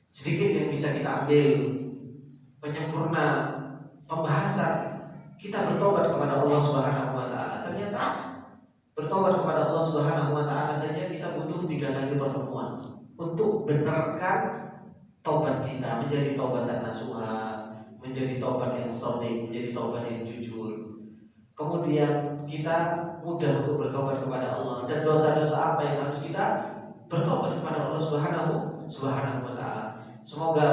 Sedikit yang bisa kita ambil penyempurna pembahasan kita bertobat kepada Allah Subhanahu wa taala. Ternyata bertobat kepada Allah Subhanahu wa taala saja kita butuh 3 kali pertemuan untuk benarkan tobat kita menjadi taubatan nasuha, menjadi tobat yang shadiq, menjadi tobat yang jujur. Kemudian kita mudah untuk bertobat kepada Allah, dan dosa-dosa apa yang harus kita bertobat kepada Allah Subhanahu wa taala. Semoga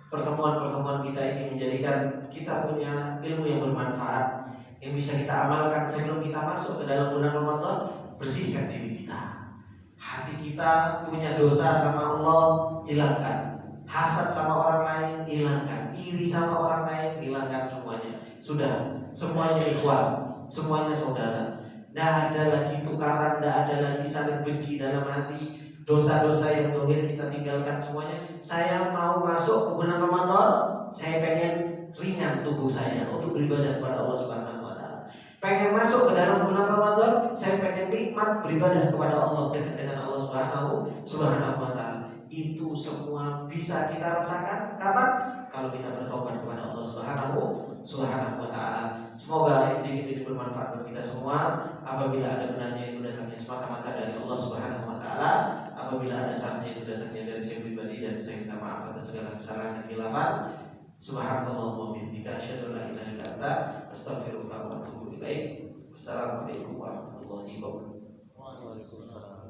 pertemuan-pertemuan kita ini menjadikan kita punya ilmu yang bermanfaat yang bisa kita amalkan sebelum kita masuk ke dalam bulan Ramadan. Bersihkan diri kita. Hati kita punya dosa sama Allah, hilangkan. Hasad sama orang lain, hilangkan. Iri sama orang lain, hilangkan semuanya. Sudah, semuanya ikhwan, semuanya saudara. Tidak ada lagi tukaran, tidak ada lagi saling benci dalam hati. Dosa-dosa yang dohir kita tinggalkan semuanya. Saya mau masuk ke bulan Ramadan, saya pengen ringan tubuh saya untuk beribadah kepada Allah Subhanahu wa taala. Pengen masuk ke dalam bulan Ramadan, saya pengen nikmat beribadah kepada Allah, dekat dengan Allah Subhanahu wa taala. Itu semua bisa kita rasakan kapan? Kalau kita bertobat kepada Allah Subhanahu wa taala. Semoga ini bermanfaat bagi kita semua. Apabila ada benarnya itu datangnya semata-mata dari Allah Subhanahu wa taala. Apabila ada salahnya itu datangnya dari saya pribadi, dan saya minta maaf atas segala kesalahan dan khilafan. Subhanallah wa bihamdika asyhadu an la ilaha illa anta astaghfiruka wa atubu ilaik. Wassalamualaikum warahmatullahi wabarakatuh. Waalaikumsalam.